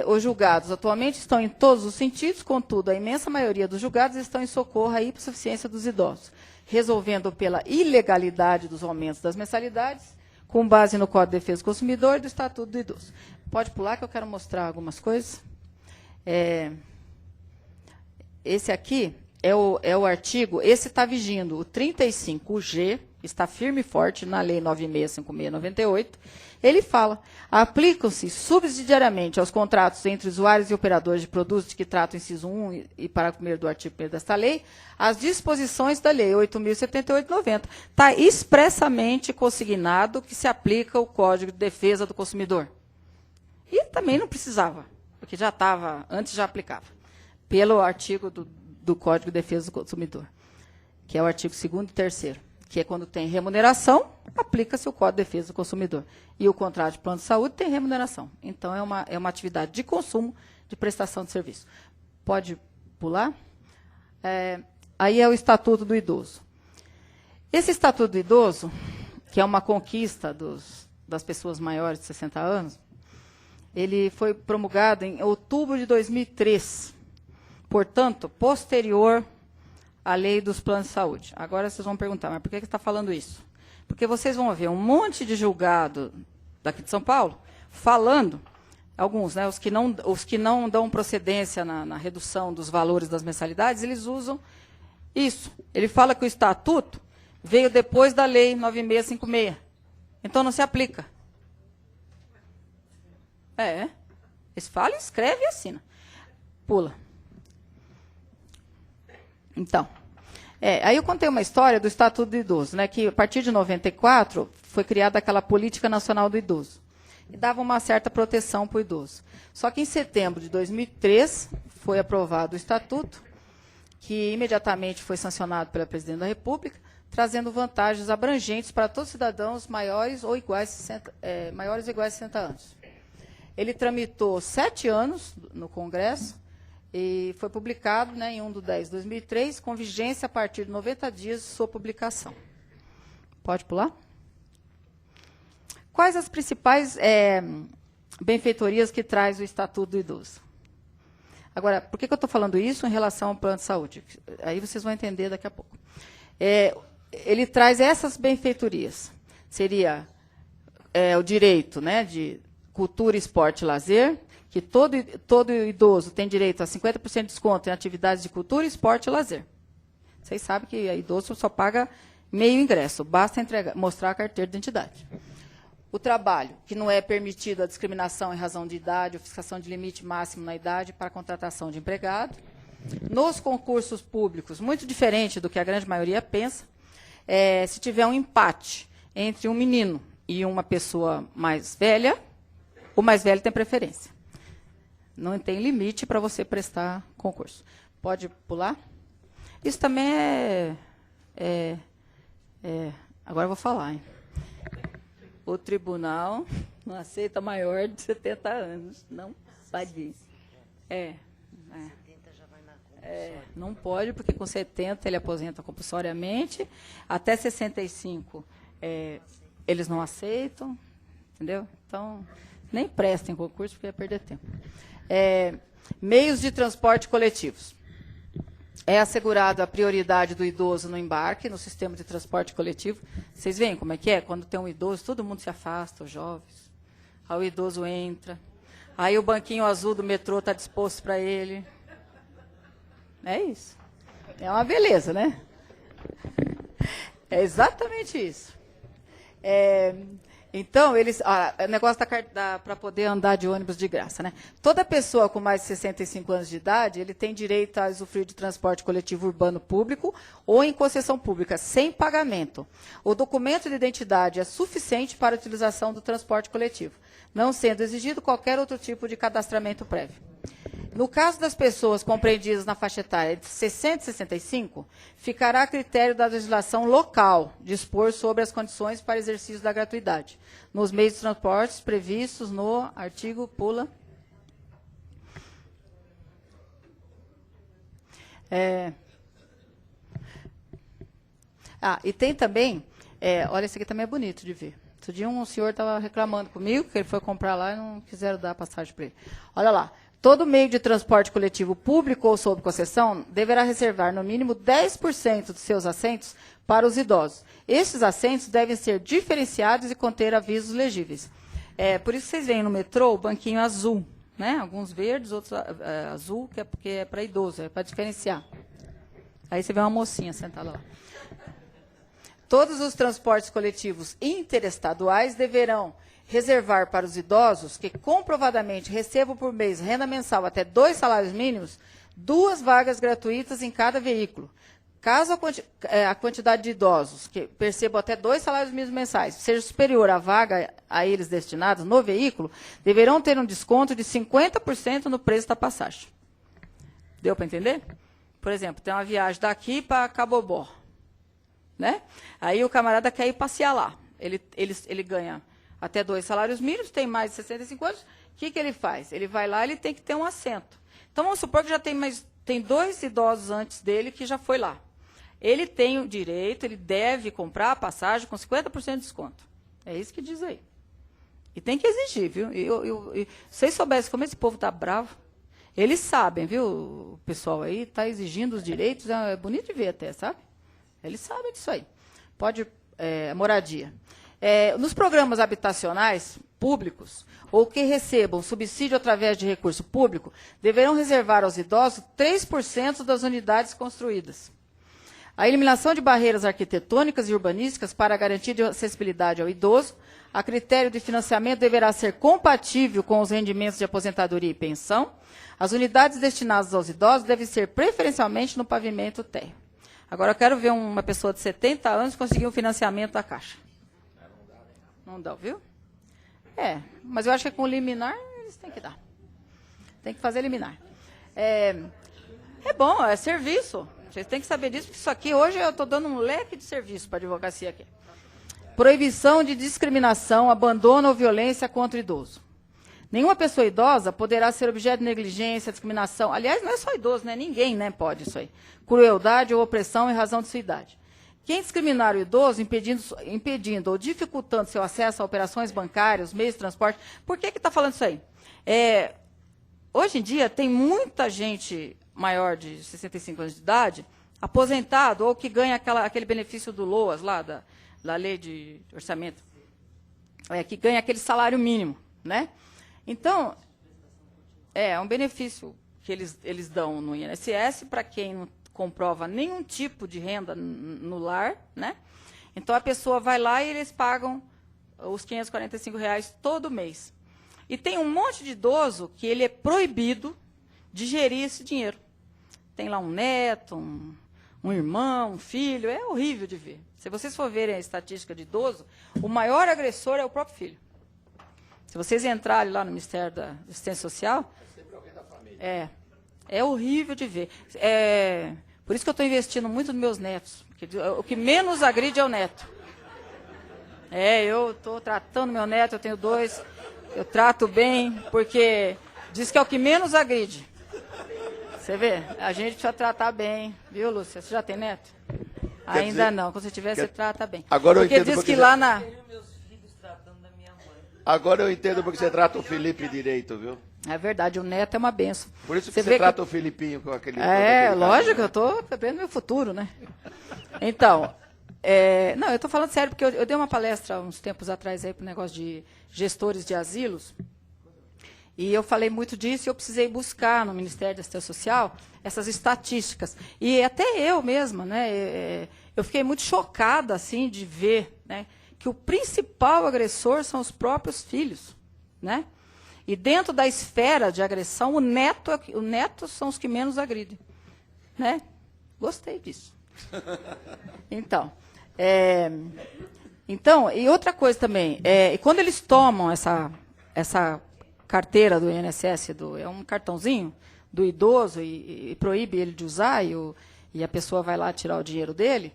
Os julgados atualmente estão em todos os sentidos, contudo, a imensa maioria dos julgados estão em socorro à hipossuficiência dos idosos, resolvendo pela ilegalidade dos aumentos das mensalidades, com base no Código de Defesa do Consumidor e do Estatuto do Idoso. Pode pular que eu quero mostrar algumas coisas. Esse aqui é o artigo, esse está vigindo, o 35G, está firme e forte na Lei 9656/98. Ele fala, aplicam-se subsidiariamente aos contratos entre usuários e operadores de produtos de que trata o inciso 1 e parágrafo 1º do artigo 1º desta lei, as disposições da Lei 8.078/90. Está expressamente consignado que se aplica o Código de Defesa do Consumidor. E também não precisava, porque já estava, antes já aplicava, pelo artigo do Código de Defesa do Consumidor, que é o artigo 2º e 3º, que é quando tem remuneração, aplica-se o Código de Defesa do Consumidor. E o contrato de plano de saúde tem remuneração. Então, é uma atividade de consumo, de prestação de serviço. Pode pular? Aí é o Estatuto do Idoso. Esse Estatuto do Idoso, que é uma conquista das pessoas maiores de 60 anos, ele foi promulgado em outubro de 2003, portanto, posterior à lei dos planos de saúde. Agora vocês vão perguntar, mas por que você está falando isso? Porque vocês vão ver um monte de julgado daqui de São Paulo falando, alguns, né, os que não dão procedência na redução dos valores das mensalidades, eles usam isso. Ele fala que o estatuto veio depois da lei 9656. Então não se aplica. Eles falam, escreve e assina. Pula. Então, aí eu contei uma história do Estatuto do Idoso, né, que a partir de 94 foi criada aquela Política Nacional do Idoso, e dava uma certa proteção para o idoso. Só que em setembro de 2003 foi aprovado o Estatuto, que imediatamente foi sancionado pela Presidente da República, trazendo vantagens abrangentes para todos os cidadãos maiores ou iguais maiores ou iguais a 60 anos. Ele tramitou 7 anos no Congresso, e foi publicado, né, em 1/10/2003, com vigência a partir de 90 dias de sua publicação. Pode pular? Quais as principais benfeitorias que traz o Estatuto do Idoso? Agora, por que eu estou falando isso em relação ao plano de saúde? Aí vocês vão entender daqui a pouco. Ele traz essas benfeitorias. Seria o direito, né, de cultura, esporte e lazer, que todo idoso tem direito a 50% de desconto em atividades de cultura, esporte e lazer. Vocês sabem que idoso só paga meio ingresso, basta mostrar a carteira de identidade. O trabalho, que não é permitido a discriminação em razão de idade ou fixação de limite máximo na idade para a contratação de empregado. Nos concursos públicos, muito diferente do que a grande maioria pensa, se tiver um empate entre um menino e uma pessoa mais velha, o mais velho tem preferência. Não tem limite para você prestar concurso. Pode pular? Isso também agora eu vou falar, hein? O tribunal não aceita maior de 70 anos. Não pode isso. Não pode, porque com 70 ele aposenta compulsoriamente. Até 65 eles não aceitam. Entendeu? Então, nem prestem concurso, porque ia perder tempo. Meios de transporte coletivos. É assegurada a prioridade do idoso no embarque, no sistema de transporte coletivo. Vocês veem como é que é? Quando tem um idoso, todo mundo se afasta, os jovens. Aí o idoso entra. Aí o banquinho azul do metrô está disposto para ele. É isso. É uma beleza, né? É exatamente isso. Então, o negócio para poder andar de ônibus de graça, né? Toda pessoa com mais de 65 anos de idade, ele tem direito a usufruir de transporte coletivo urbano público ou em concessão pública, sem pagamento. O documento de identidade é suficiente para a utilização do transporte coletivo, não sendo exigido qualquer outro tipo de cadastramento prévio. No caso das pessoas compreendidas na faixa etária de 60 e 65, ficará a critério da legislação local dispor sobre as condições para exercício da gratuidade, nos meios de transportes previstos no artigo, pula. E tem também, olha, esse aqui também é bonito de ver. Outro dia um senhor estava reclamando comigo, que ele foi comprar lá e não quiseram dar passagem para ele. Olha lá. Todo meio de transporte coletivo público ou sob concessão deverá reservar, no mínimo, 10% dos seus assentos para os idosos. Estes assentos devem ser diferenciados e conter avisos legíveis. Por isso vocês veem no metrô o banquinho azul, né? Alguns verdes, outros azul, que é porque é para idoso, é para diferenciar. Aí você vê uma mocinha sentada lá. Todos os transportes coletivos interestaduais deverão reservar para os idosos que comprovadamente recebam por mês renda mensal até 2 salários mínimos, 2 vagas gratuitas em cada veículo. Caso a quantidade de idosos que percebam até 2 salários mínimos mensais seja superior à vaga a eles destinados no veículo, deverão ter um desconto de 50% no preço da passagem. Deu para entender? Por exemplo, tem uma viagem daqui para Cabobó, né? Aí o camarada quer ir passear lá. Ele ganha até 2 salários mínimos, tem mais de 65 anos, o que ele faz? Ele vai lá, ele tem que ter um assento. Então, vamos supor que já tem 2 idosos antes dele que já foi lá. Ele tem o direito, ele deve comprar a passagem com 50% de desconto. É isso que diz aí. E tem que exigir, viu? Se vocês soubessem como esse povo está bravo, eles sabem, viu? O pessoal aí está exigindo os direitos, é bonito de ver até, sabe? Eles sabem disso aí. Pode, moradia. Nos programas habitacionais públicos, ou que recebam subsídio através de recurso público, deverão reservar aos idosos 3% das unidades construídas. A eliminação de barreiras arquitetônicas e urbanísticas para a garantia de acessibilidade ao idoso, a critério de financiamento deverá ser compatível com os rendimentos de aposentadoria e pensão. As unidades destinadas aos idosos devem ser preferencialmente no pavimento térreo. Agora, eu quero ver uma pessoa de 70 anos conseguir um financiamento da Caixa. Não dá, viu? Mas eu acho que com liminar eles têm que dar. Tem que fazer liminar. É bom, é serviço. Vocês têm que saber disso, porque isso aqui, hoje eu estou dando um leque de serviço para a advocacia aqui. Proibição de discriminação, abandono ou violência contra o idoso. Nenhuma pessoa idosa poderá ser objeto de negligência, discriminação. Aliás, não é só idoso, né? Ninguém, né, pode isso aí. Crueldade ou opressão em razão de sua idade. Quem discriminar o idoso, impedindo ou dificultando seu acesso a operações bancárias, meios de transporte... Por que está falando isso aí? Hoje em dia, tem muita gente maior de 65 anos de idade, aposentado, ou que ganha aquele benefício do LOAS, lá da lei de orçamento, que ganha aquele salário mínimo, né? Então, é um benefício que eles dão no INSS para quem não comprova nenhum tipo de renda no lar, né? Então, a pessoa vai lá e eles pagam os R$545 todo mês. E tem um monte de idoso que ele é proibido de gerir esse dinheiro. tem lá um neto, um irmão, um filho, é horrível de ver. Se vocês for verem a estatística de idoso, o maior agressor é o próprio filho. Se vocês entrarem lá no Ministério da Assistência Social, é horrível de ver. Por isso que eu estou investindo muito nos meus netos, porque o que menos agride é o neto. Eu estou tratando meu neto, eu tenho 2, eu trato bem, porque diz que é o que menos agride. Você vê? A gente precisa tratar bem, viu, Lúcia? Você já tem neto? Ainda não. Quando você tiver, você trata bem. Agora eu porque entendo diz porque que lá na... Agora eu entendo porque você trata o Felipe direito, viu? É verdade, o neto é uma benção. Por isso que você trata o Filipinho com aquele... Lógico, eu estou vendo meu futuro, né? Então, não, eu estou falando sério, porque eu dei uma palestra uns tempos atrás aí para o negócio de gestores de asilos, e eu falei muito disso, e eu precisei buscar no Ministério da Assistência Social essas estatísticas. E até eu mesma, né, eu fiquei muito chocada assim, de ver, né, que o principal agressor são os próprios filhos. Né? E dentro da esfera de agressão, o neto são os que menos agridem. Né? Gostei disso. Então, e outra coisa também, quando eles tomam essa carteira do INSS, é um cartãozinho do idoso e proíbe ele de usar, e a pessoa vai lá tirar o dinheiro dele,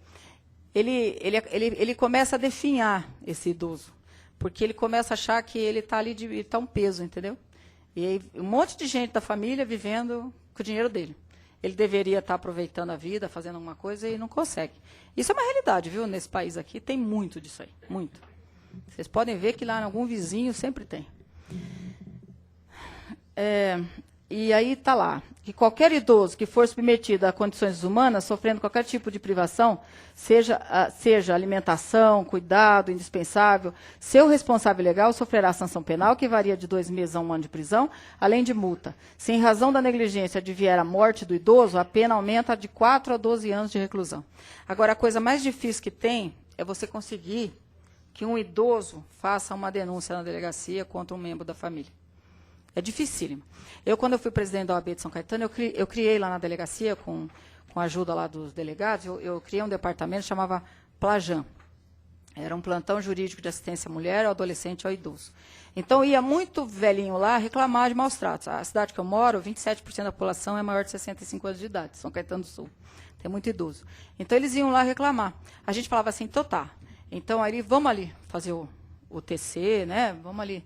ele começa a definhar esse idoso, porque ele começa a achar que ele está ali, ele está um peso, entendeu? E aí, um monte de gente da família vivendo com o dinheiro dele. Ele deveria estar aproveitando a vida, fazendo alguma coisa, e não consegue. Isso é uma realidade, viu? Nesse país aqui tem muito disso aí, muito. Vocês podem ver que lá em algum vizinho sempre tem. E aí está lá, que qualquer idoso que for submetido a condições desumanas, sofrendo qualquer tipo de privação, seja alimentação, cuidado indispensável, seu responsável legal sofrerá sanção penal, que varia de 2 meses a 1 ano de prisão, além de multa. Se em razão da negligência advier a morte do idoso, a pena aumenta de 4 a 12 anos de reclusão. Agora, a coisa mais difícil que tem é você conseguir que um idoso faça uma denúncia na delegacia contra um membro da família. É dificílimo. Quando eu fui presidente da OAB de São Caetano, eu criei lá na delegacia, com a ajuda lá dos delegados, eu criei um departamento que chamava Plajan. Era um plantão jurídico de assistência à mulher, ao adolescente e ao idoso. Então, ia muito velhinho lá reclamar de maus tratos. A cidade que eu moro, 27% da população é maior de 65 anos de idade, São Caetano do Sul. Tem muito idoso. Então, eles iam lá reclamar. A gente falava assim, então tá. Então, aí, vamos ali fazer o TC, né? Vamos ali.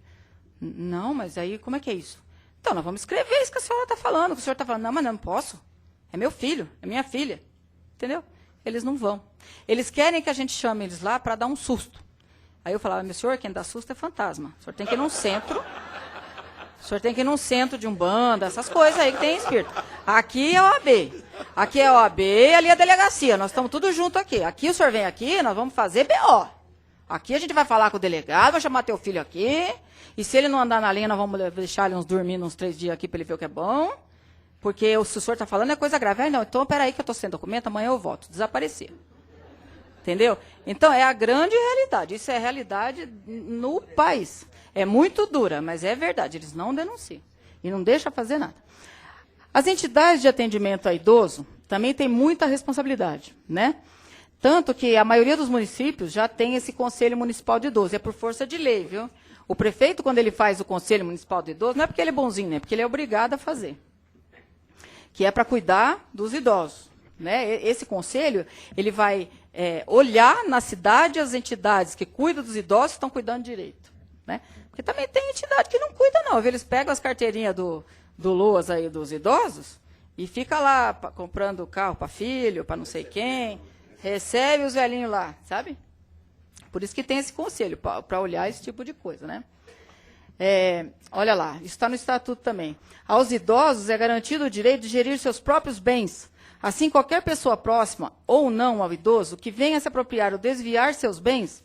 Não, mas aí como é que é isso? Então, nós vamos escrever isso que a senhora está falando. O senhor está falando, não, mas não posso. É meu filho, é minha filha. Entendeu? Eles não vão. Eles querem que a gente chame eles lá para dar um susto. Aí eu falava, meu senhor, quem dá susto é fantasma. O senhor tem que ir num centro. O senhor tem que ir num centro de Umbanda, essas coisas aí que tem espírito. Aqui é OAB. Aqui é OAB, ali é a delegacia. Nós estamos tudo junto aqui. Aqui o senhor vem aqui, nós vamos fazer BO. Aqui a gente vai falar com o delegado, vai chamar teu filho aqui. E se ele não andar na linha, nós vamos deixar ele dormindo uns 3 dias aqui para ele ver o que é bom. Porque se o senhor está falando é coisa grave. Não, então peraí que eu estou sem documento, amanhã eu volto. Desaparecer. Entendeu? Então, é a grande realidade. Isso é realidade no país. É muito dura, mas é verdade. Eles não denunciam. E não deixam fazer nada. As entidades de atendimento a idoso também têm muita responsabilidade, né? Tanto que a maioria dos municípios já tem esse Conselho Municipal de Idoso. É por força de lei, viu? O prefeito, quando ele faz o Conselho Municipal de Idoso, não é porque ele é bonzinho, né? Porque ele é obrigado a fazer. Que é para cuidar dos idosos. Né? Esse conselho, ele vai olhar na cidade as entidades que cuidam dos idosos estão cuidando direito. Né? Porque também tem entidade que não cuida, não. Eles pegam as carteirinhas do LOAS aí dos idosos e fica lá comprando carro para filho, para não sei quem, recebe os velhinhos lá, sabe? Por isso que tem esse conselho, para olhar esse tipo de coisa, né? Olha lá, isso está no estatuto também. Aos idosos é garantido o direito de gerir seus próprios bens. Assim, qualquer pessoa próxima ou não ao idoso que venha se apropriar ou desviar seus bens,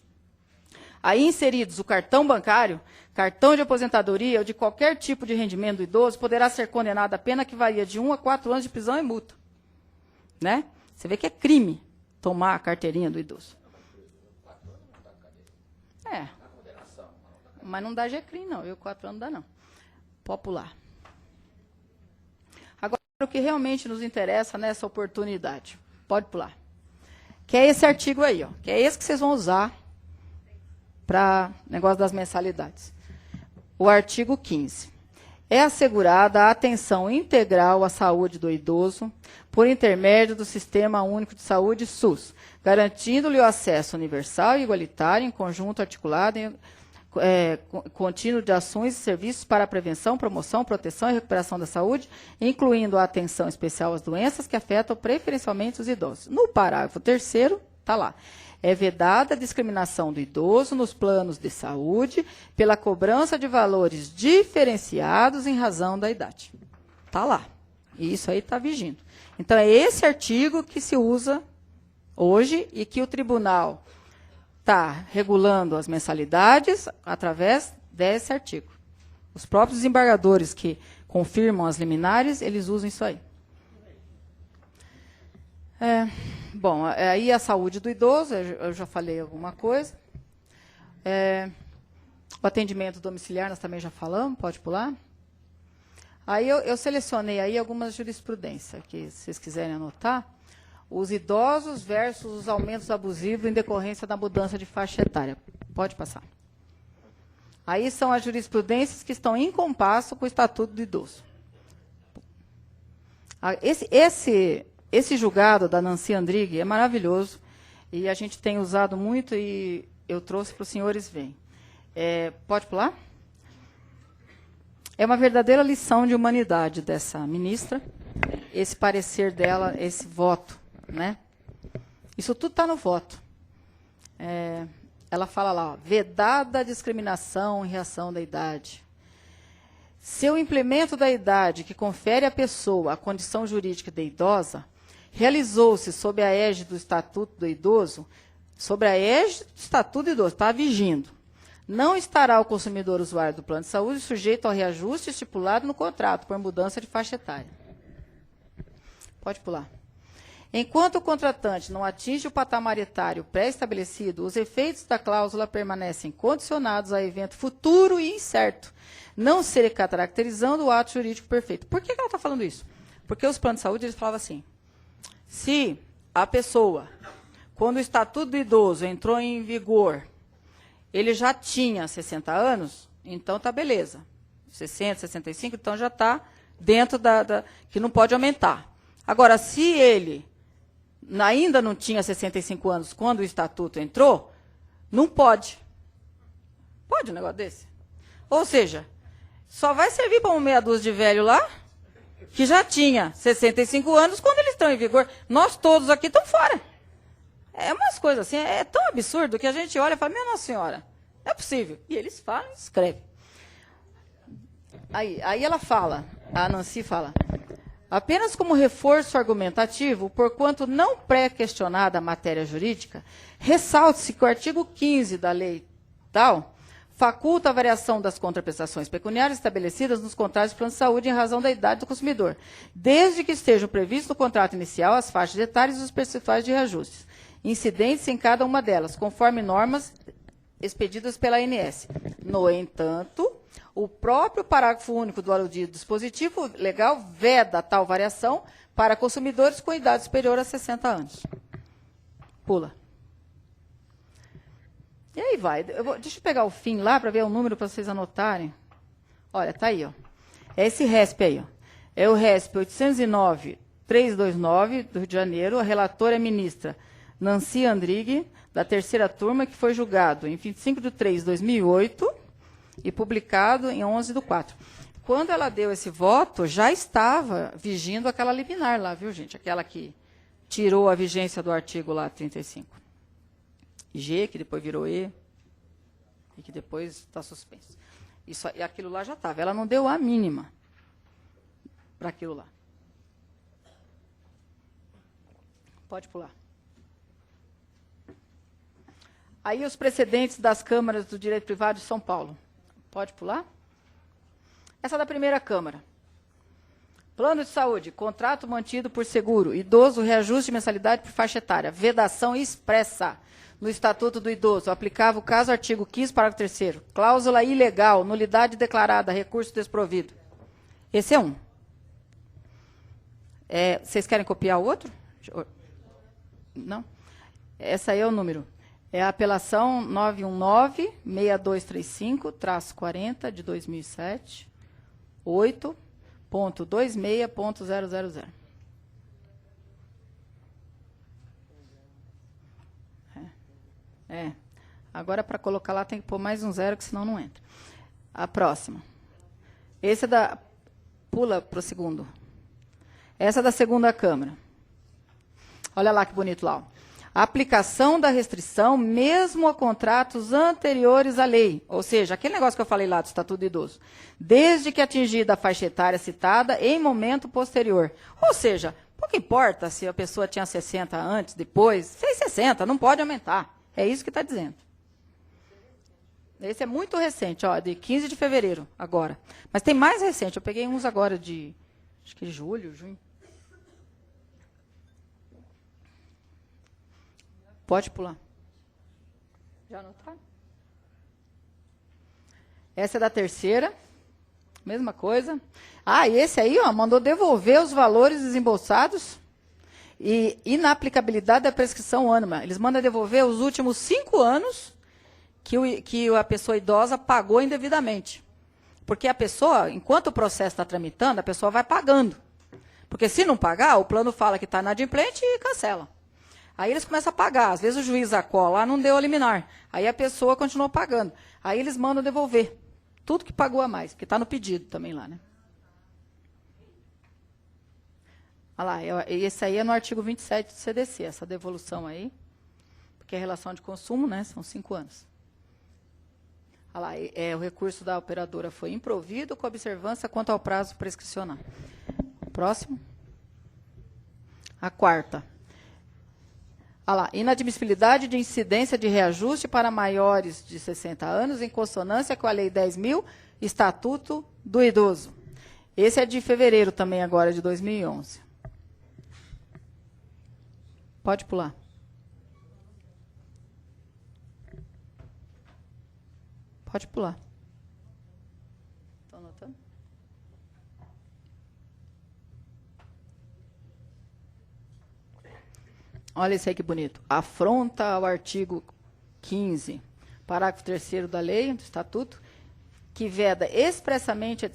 aí inseridos o cartão bancário, cartão de aposentadoria ou de qualquer tipo de rendimento do idoso, poderá ser condenado a pena que varia de 1 a 4 anos de prisão e multa. Né? Você vê que é crime tomar a carteirinha do idoso. Mas não dá GCRIM, não. 4 anos não dá, não. Popular. o que realmente nos interessa nessa oportunidade. Pode pular. Que é esse artigo aí, ó, que é esse que vocês vão usar para negócio das mensalidades. O artigo 15. É assegurada a atenção integral à saúde do idoso por intermédio do Sistema Único de Saúde, SUS, garantindo-lhe o acesso universal e igualitário em conjunto articulado contínuo de ações e serviços para a prevenção, promoção, proteção e recuperação da saúde, incluindo a atenção especial às doenças que afetam preferencialmente os idosos. No parágrafo 3º, está lá. É vedada a discriminação do idoso nos planos de saúde pela cobrança de valores diferenciados em razão da idade. Está lá. E isso aí está vigindo. Então, é esse artigo que se usa hoje e que o tribunal está regulando as mensalidades através desse artigo. Os próprios desembargadores que confirmam as liminares, eles usam isso aí. Bom, aí a saúde do idoso, eu já falei alguma coisa. O atendimento domiciliar, nós também já falamos, pode pular. Aí eu selecionei aí algumas jurisprudências, que se vocês quiserem anotar. Os idosos versus os aumentos abusivos em decorrência da mudança de faixa etária. Pode passar. Aí são as jurisprudências que estão em compasso com o Estatuto do Idoso. Esse julgado da Nancy Andrighi é maravilhoso e a gente tem usado muito e eu trouxe para os senhores verem. Pode pular? É uma verdadeira lição de humanidade dessa ministra, esse parecer dela, esse voto. Né? Isso tudo está no voto. Ela fala lá, ó, vedada a discriminação em reação da idade. Se o implemento da idade que confere à pessoa a condição jurídica de idosa realizou-se sob a égide do Estatuto do Idoso, sobre a égide do Estatuto do Idoso, está vigindo, não estará o consumidor usuário do plano de saúde sujeito ao reajuste estipulado no contrato por mudança de faixa etária. Pode pular. Enquanto o contratante não atinge o patamar etário pré-estabelecido, os efeitos da cláusula permanecem condicionados a evento futuro e incerto, não se caracterizando o ato jurídico perfeito. Por que ela está falando isso? Porque os planos de saúde, eles falavam assim, se a pessoa, quando o Estatuto do Idoso entrou em vigor, ele já tinha 60 anos, então está beleza. 60, 65, então já está dentro que não pode aumentar. Agora, se ele ainda não tinha 65 anos quando o Estatuto entrou, não pode. Pode um negócio desse? Ou seja, só vai servir para uma meia dúzia de velho lá, que já tinha 65 anos quando eles estão em vigor. Nós todos aqui estamos fora. É umas coisas assim, é tão absurdo que a gente olha e fala, minha Nossa Senhora, não é possível. E eles falam e escrevem. Aí ela fala, a Nancy fala, apenas como reforço argumentativo, porquanto não pré-questionada a matéria jurídica, ressalte-se que o artigo 15 da lei tal faculta a variação das contraprestações pecuniárias estabelecidas nos contratos de plano de saúde em razão da idade do consumidor, desde que estejam previstos no contrato inicial as faixas etárias e os percentuais de reajustes, incidentes em cada uma delas, conforme normas expedidas pela ANS. No entanto, o próprio parágrafo único do aludido dispositivo legal veda tal variação para consumidores com idade superior a 60 anos. Pula. E aí vai. Deixa eu pegar o fim lá para ver o número para vocês anotarem. Olha, está aí. Ó. É esse RESP aí. Ó. É o RESP 809-329 do Rio de Janeiro. A relatora é a ministra Nancy Andrighi, da terceira turma, que foi julgado em 25 de 3 de 2008 e publicado em 11/4. Quando ela deu esse voto, já estava vigindo aquela liminar lá, viu, gente? Aquela que tirou a vigência do artigo lá 35. G, que depois virou E, e que depois está suspenso. Isso, e aquilo lá já estava. Ela não deu a mínima para aquilo lá. Pode pular. Aí os precedentes das câmaras do direito privado de São Paulo. Pode pular? Essa da primeira Câmara. Plano de saúde, contrato mantido por seguro, idoso, reajuste de mensalidade por faixa etária, vedação expressa no Estatuto do Idoso, aplicava o caso artigo 15, parágrafo 3º, cláusula ilegal, nulidade declarada, recurso desprovido. Esse é um. Vocês querem copiar o outro? Não? Essa aí é o número. É a apelação 919-6235-40 de 2007, 8.26.000. Agora, para colocar lá, tem que pôr mais um 0, que senão não entra. A próxima. Esse é da... Pula para o segundo. Essa é da segunda Câmara. Olha lá que bonito lá. Ó. A aplicação da restrição mesmo a contratos anteriores à lei. Ou seja, aquele negócio que eu falei lá do Estatuto do Idoso. Desde que atingida a faixa etária citada em momento posterior. Ou seja, pouco importa se a pessoa tinha 60 antes, depois. Fez 60, não pode aumentar. É isso que está dizendo. Esse é muito recente, ó, de 15 de fevereiro, agora. Mas tem mais recente, eu peguei uns agora de, acho que julho, junho. Pode pular. Já anotaram? Essa é da terceira, mesma coisa. Ah, e esse aí, ó, mandou devolver os valores desembolsados e inaplicabilidade da prescrição ânima. Eles mandam devolver os últimos 5 anos que a pessoa idosa pagou indevidamente. Porque a pessoa, enquanto o processo está tramitando, a pessoa vai pagando. Porque se não pagar, o plano fala que está inadimplente e cancela. Aí eles começam a pagar. Às vezes o juiz acolá não deu a liminar. Aí a pessoa continuou pagando. Aí eles mandam devolver tudo que pagou a mais, porque está no pedido também lá, né? Olha lá, esse aí é no artigo 27 do CDC, essa devolução aí. Porque é relação de consumo, né? São 5 anos. Olha lá, o recurso da operadora foi improvido com observância quanto ao prazo prescricional. Próximo. A quarta. Olha lá, inadmissibilidade de incidência de reajuste para maiores de 60 anos, em consonância com a Lei 10.000, Estatuto do Idoso. Esse é de fevereiro também, agora, de 2011. Pode pular. Pode pular. Estão anotando? Olha isso aí que bonito. Afronta ao artigo 15, parágrafo 3º da lei, do Estatuto, que veda expressamente a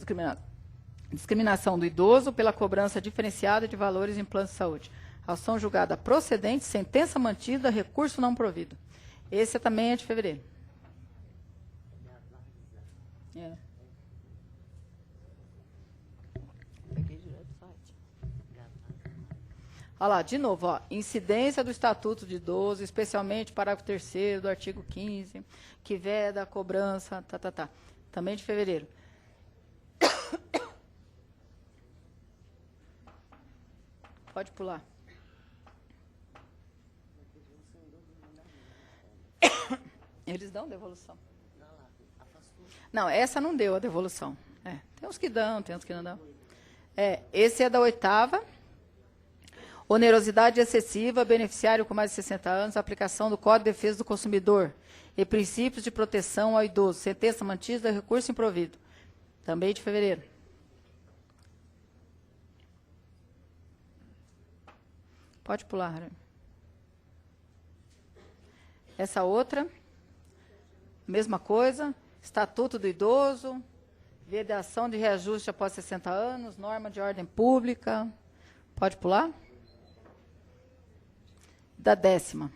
discriminação do idoso pela cobrança diferenciada de valores em plano de saúde. Ação julgada procedente, sentença mantida, recurso não provido. Esse também é de fevereiro. Peguei direto do site. Olha lá, de novo, ó, incidência do Estatuto de Idoso, especialmente parágrafo 3º do artigo 15, que veda a cobrança, também de fevereiro. Pode pular. Eles dão devolução. Não, essa não deu a devolução. Tem uns que dão, tem uns que não dão. Esse é da 8ª. Onerosidade excessiva, beneficiário com mais de 60 anos, aplicação do Código de Defesa do Consumidor e princípios de proteção ao idoso. Sentença mantida, recurso improvido. Também de fevereiro. Pode pular, Rani. Essa outra, mesma coisa. Estatuto do Idoso, vedação de reajuste após 60 anos, norma de ordem pública. Pode pular? Da 10ª.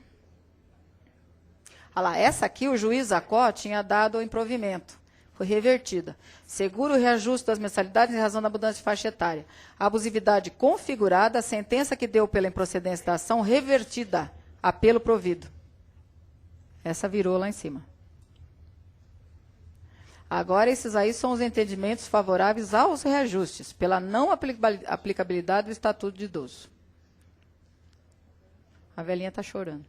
Olha lá, essa aqui o juiz Acó tinha dado o improvimento. Foi revertida. Seguro o reajuste das mensalidades em razão da mudança de faixa etária. Abusividade configurada, sentença que deu pela improcedência da ação revertida. Apelo provido. Essa virou lá em cima. Agora, esses aí são os entendimentos favoráveis aos reajustes, pela não aplicabilidade do Estatuto de Idoso. A velhinha está chorando.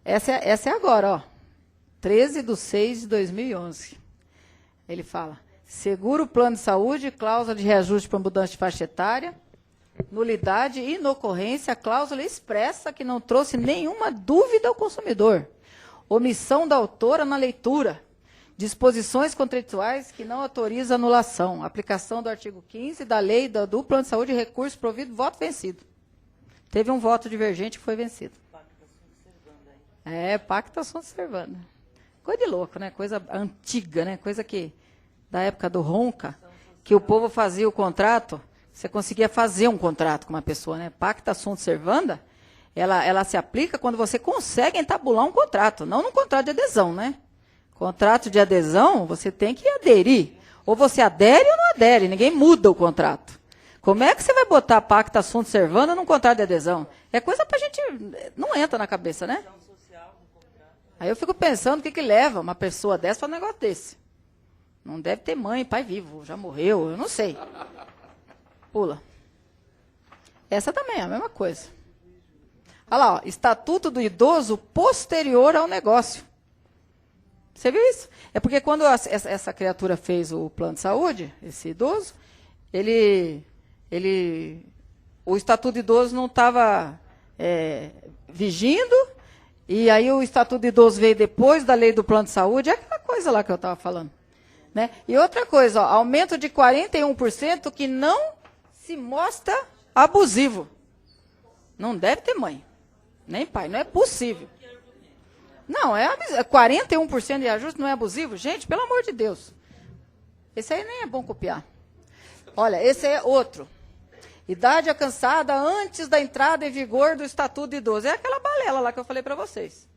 Essa é agora, ó. 13/6/2011. Ele fala, segura o plano de saúde, cláusula de reajuste para mudança de faixa etária, nulidade e inocorrência, cláusula expressa que não trouxe nenhuma dúvida ao consumidor. Omissão da autora na leitura. disposições contratuais que não autorizam anulação, aplicação do artigo 15 da lei do plano de saúde, recurso provido, voto vencido. Teve um voto divergente que foi vencido. Pacta sunt servanda. Coisa de louco, né? Coisa antiga, né? Coisa que, da época do Ronca, que o povo fazia o contrato, você conseguia fazer um contrato com uma pessoa, né? Pacta sunt servanda, ela se aplica quando você consegue entabular um contrato, não num contrato de adesão, né? Contrato de adesão, você tem que aderir. Ou você adere ou não adere, ninguém muda o contrato. Como é que você vai botar pacta sunt servanda num contrato de adesão? É coisa pra gente... Não entra na cabeça, né? Aí eu fico pensando o que leva uma pessoa dessa para um negócio desse. Não deve ter mãe, pai vivo, já morreu, eu não sei. Pula. Essa também é a mesma coisa. Olha lá, ó, estatuto do idoso posterior ao negócio. Você viu isso? É porque quando essa criatura fez o plano de saúde, esse idoso, o estatuto do idoso não estava vigindo, e aí o estatuto do idoso veio depois da lei do plano de saúde, é aquela coisa lá que eu estava falando. Né? E outra coisa, ó, aumento de 41% que não se mostra abusivo. Não deve ter mãe, nem pai, não é possível. Não, 41% de ajuste não é abusivo? Gente, pelo amor de Deus. Esse aí nem é bom copiar. Olha, esse é outro. Idade alcançada antes da entrada em vigor do Estatuto de Idoso. É aquela balela lá que eu falei para vocês.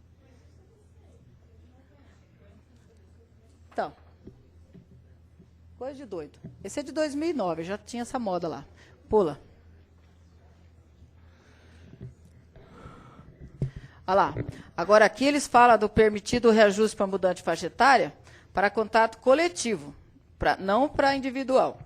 Então, coisa de doido. Esse é de 2009, já tinha essa moda lá. Pula. Olha lá. Agora aqui eles falam do permitido reajuste para mudante de faixa etária para contato coletivo, não para individual.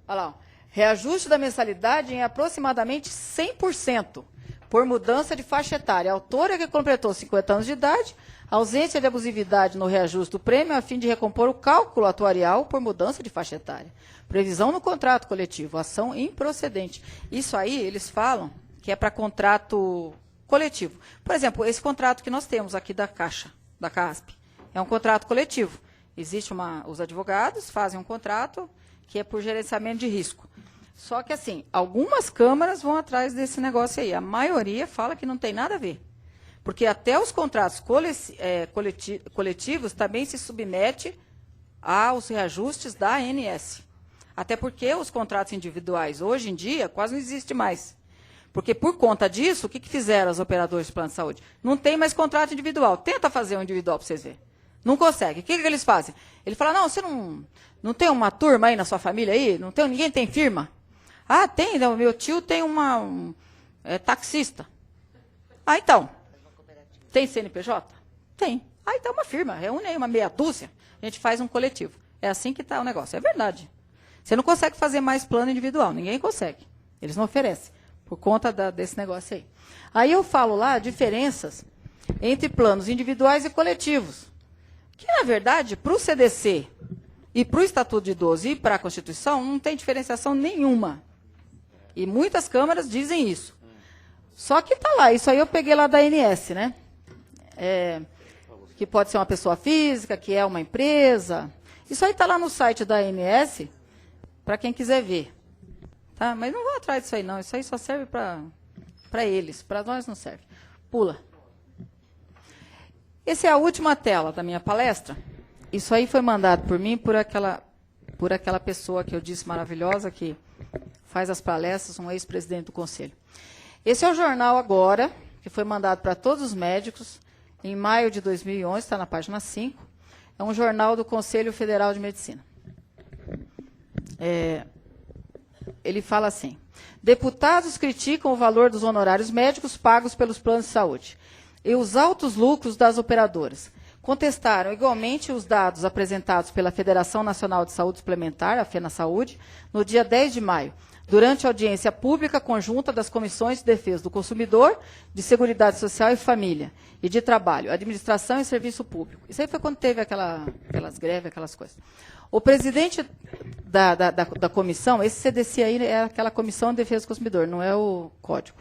Olha lá. Reajuste da mensalidade em aproximadamente 100% por mudança de faixa etária. A autora que completou 50 anos de idade, ausência de abusividade no reajuste do prêmio a fim de recompor o cálculo atuarial por mudança de faixa etária. Previsão no contrato coletivo, ação improcedente. Isso aí eles falam que é para contrato coletivo. Por exemplo, esse contrato que nós temos aqui da Caixa, da CASP, é um contrato coletivo. Existe os advogados fazem um contrato que é por gerenciamento de risco. Só que, assim, algumas câmaras vão atrás desse negócio aí. A maioria fala que não tem nada a ver. Porque até os contratos coletivos também se submetem aos reajustes da ANS. Até porque os contratos individuais, hoje em dia, quase não existe mais. Porque, por conta disso, o que fizeram os operadores de plano de saúde? Não tem mais contrato individual. Tenta fazer um individual para vocês verem. Não consegue. O que eles fazem? Ele fala, não, você não tem uma turma aí na sua família aí? Ninguém tem firma? Ah, tem. Não, meu tio tem taxista. Ah, então. Tem CNPJ? Tem. Ah, então uma firma. Reúne aí uma meia dúzia. A gente faz um coletivo. É assim que está o negócio. É verdade. Você não consegue fazer mais plano individual. Ninguém consegue. Eles não oferecem. Por conta desse negócio aí. Aí eu falo lá diferenças entre planos individuais e coletivos. Que, na verdade, para o CDC e para o Estatuto de Idoso e para a Constituição, não tem diferenciação nenhuma. E muitas câmaras dizem isso. Só que está lá, isso aí eu peguei lá da ANS, né? Que pode ser uma pessoa física, que é uma empresa. Isso aí está lá no site da ANS, para quem quiser ver. Tá? Mas não vou atrás disso aí, não. Isso aí só serve para eles, para nós não serve. Pula. Essa é a última tela da minha palestra. Isso aí foi mandado por mim, por aquela pessoa que eu disse maravilhosa, que faz as palestras, um ex-presidente do Conselho. Esse é o jornal agora, que foi mandado para todos os médicos, em maio de 2011, está na página 5. É um jornal do Conselho Federal de Medicina. Ele fala assim, deputados criticam o valor dos honorários médicos pagos pelos planos de saúde e os altos lucros das operadoras. Contestaram igualmente os dados apresentados pela Federação Nacional de Saúde Suplementar, a FenaSaúde, no dia 10 de maio, durante a audiência pública conjunta das Comissões de Defesa do Consumidor, de Seguridade Social e Família, e de Trabalho, Administração e Serviço Público. Isso aí foi quando teve aquelas greves, aquelas coisas. O presidente da comissão, esse CDC aí é aquela Comissão de Defesa do Consumidor, não é o código.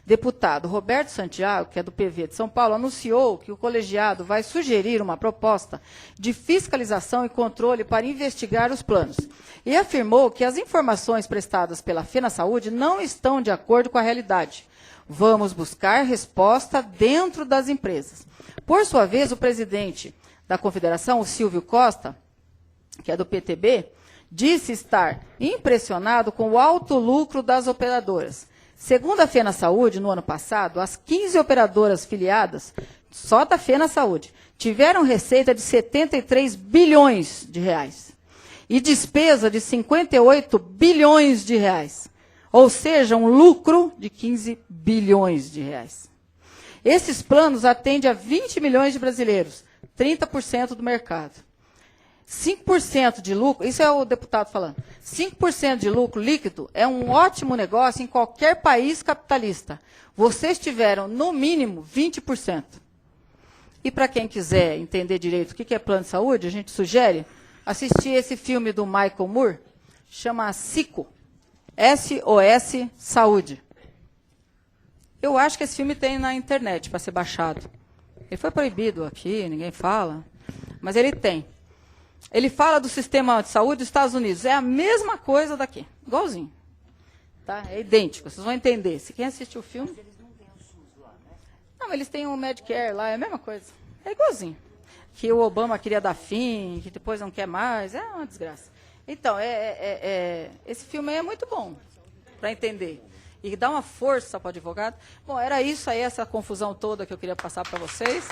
Deputado Roberto Santiago, que é do PV de São Paulo, anunciou que o colegiado vai sugerir uma proposta de fiscalização e controle para investigar os planos. E afirmou que as informações prestadas pela FenaSaúde não estão de acordo com a realidade. Vamos buscar resposta dentro das empresas. Por sua vez, o presidente da Confederação, o Silvio Costa, que é do PTB, disse estar impressionado com o alto lucro das operadoras. Segundo a FenaSaúde, no ano passado, as 15 operadoras filiadas, só da FenaSaúde, tiveram receita de 73 bilhões de reais e despesa de 58 bilhões de reais, ou seja, um lucro de 15 bilhões de reais. Esses planos atendem a 20 milhões de brasileiros, 30% do mercado. 5% de lucro, isso é o deputado falando, 5% de lucro líquido é um ótimo negócio em qualquer país capitalista. Vocês tiveram, no mínimo, 20%. E para quem quiser entender direito o que é plano de saúde, a gente sugere assistir esse filme do Michael Moore, chama SICO, SOS Saúde. Eu acho que esse filme tem na internet para ser baixado. Ele foi proibido aqui, ninguém fala, mas ele tem. Ele fala do sistema de saúde dos Estados Unidos. É a mesma coisa daqui, igualzinho. Tá? É idêntico, vocês vão entender. Se quem assistiu o filme... Mas eles não têm o SUS lá, né? Não, eles têm o Medicare lá, é a mesma coisa. É igualzinho. Que o Obama queria dar fim, que depois não quer mais. É uma desgraça. Então, esse filme é muito bom para entender. E dá uma força para o advogado. Bom, era isso aí, essa confusão toda que eu queria passar para vocês.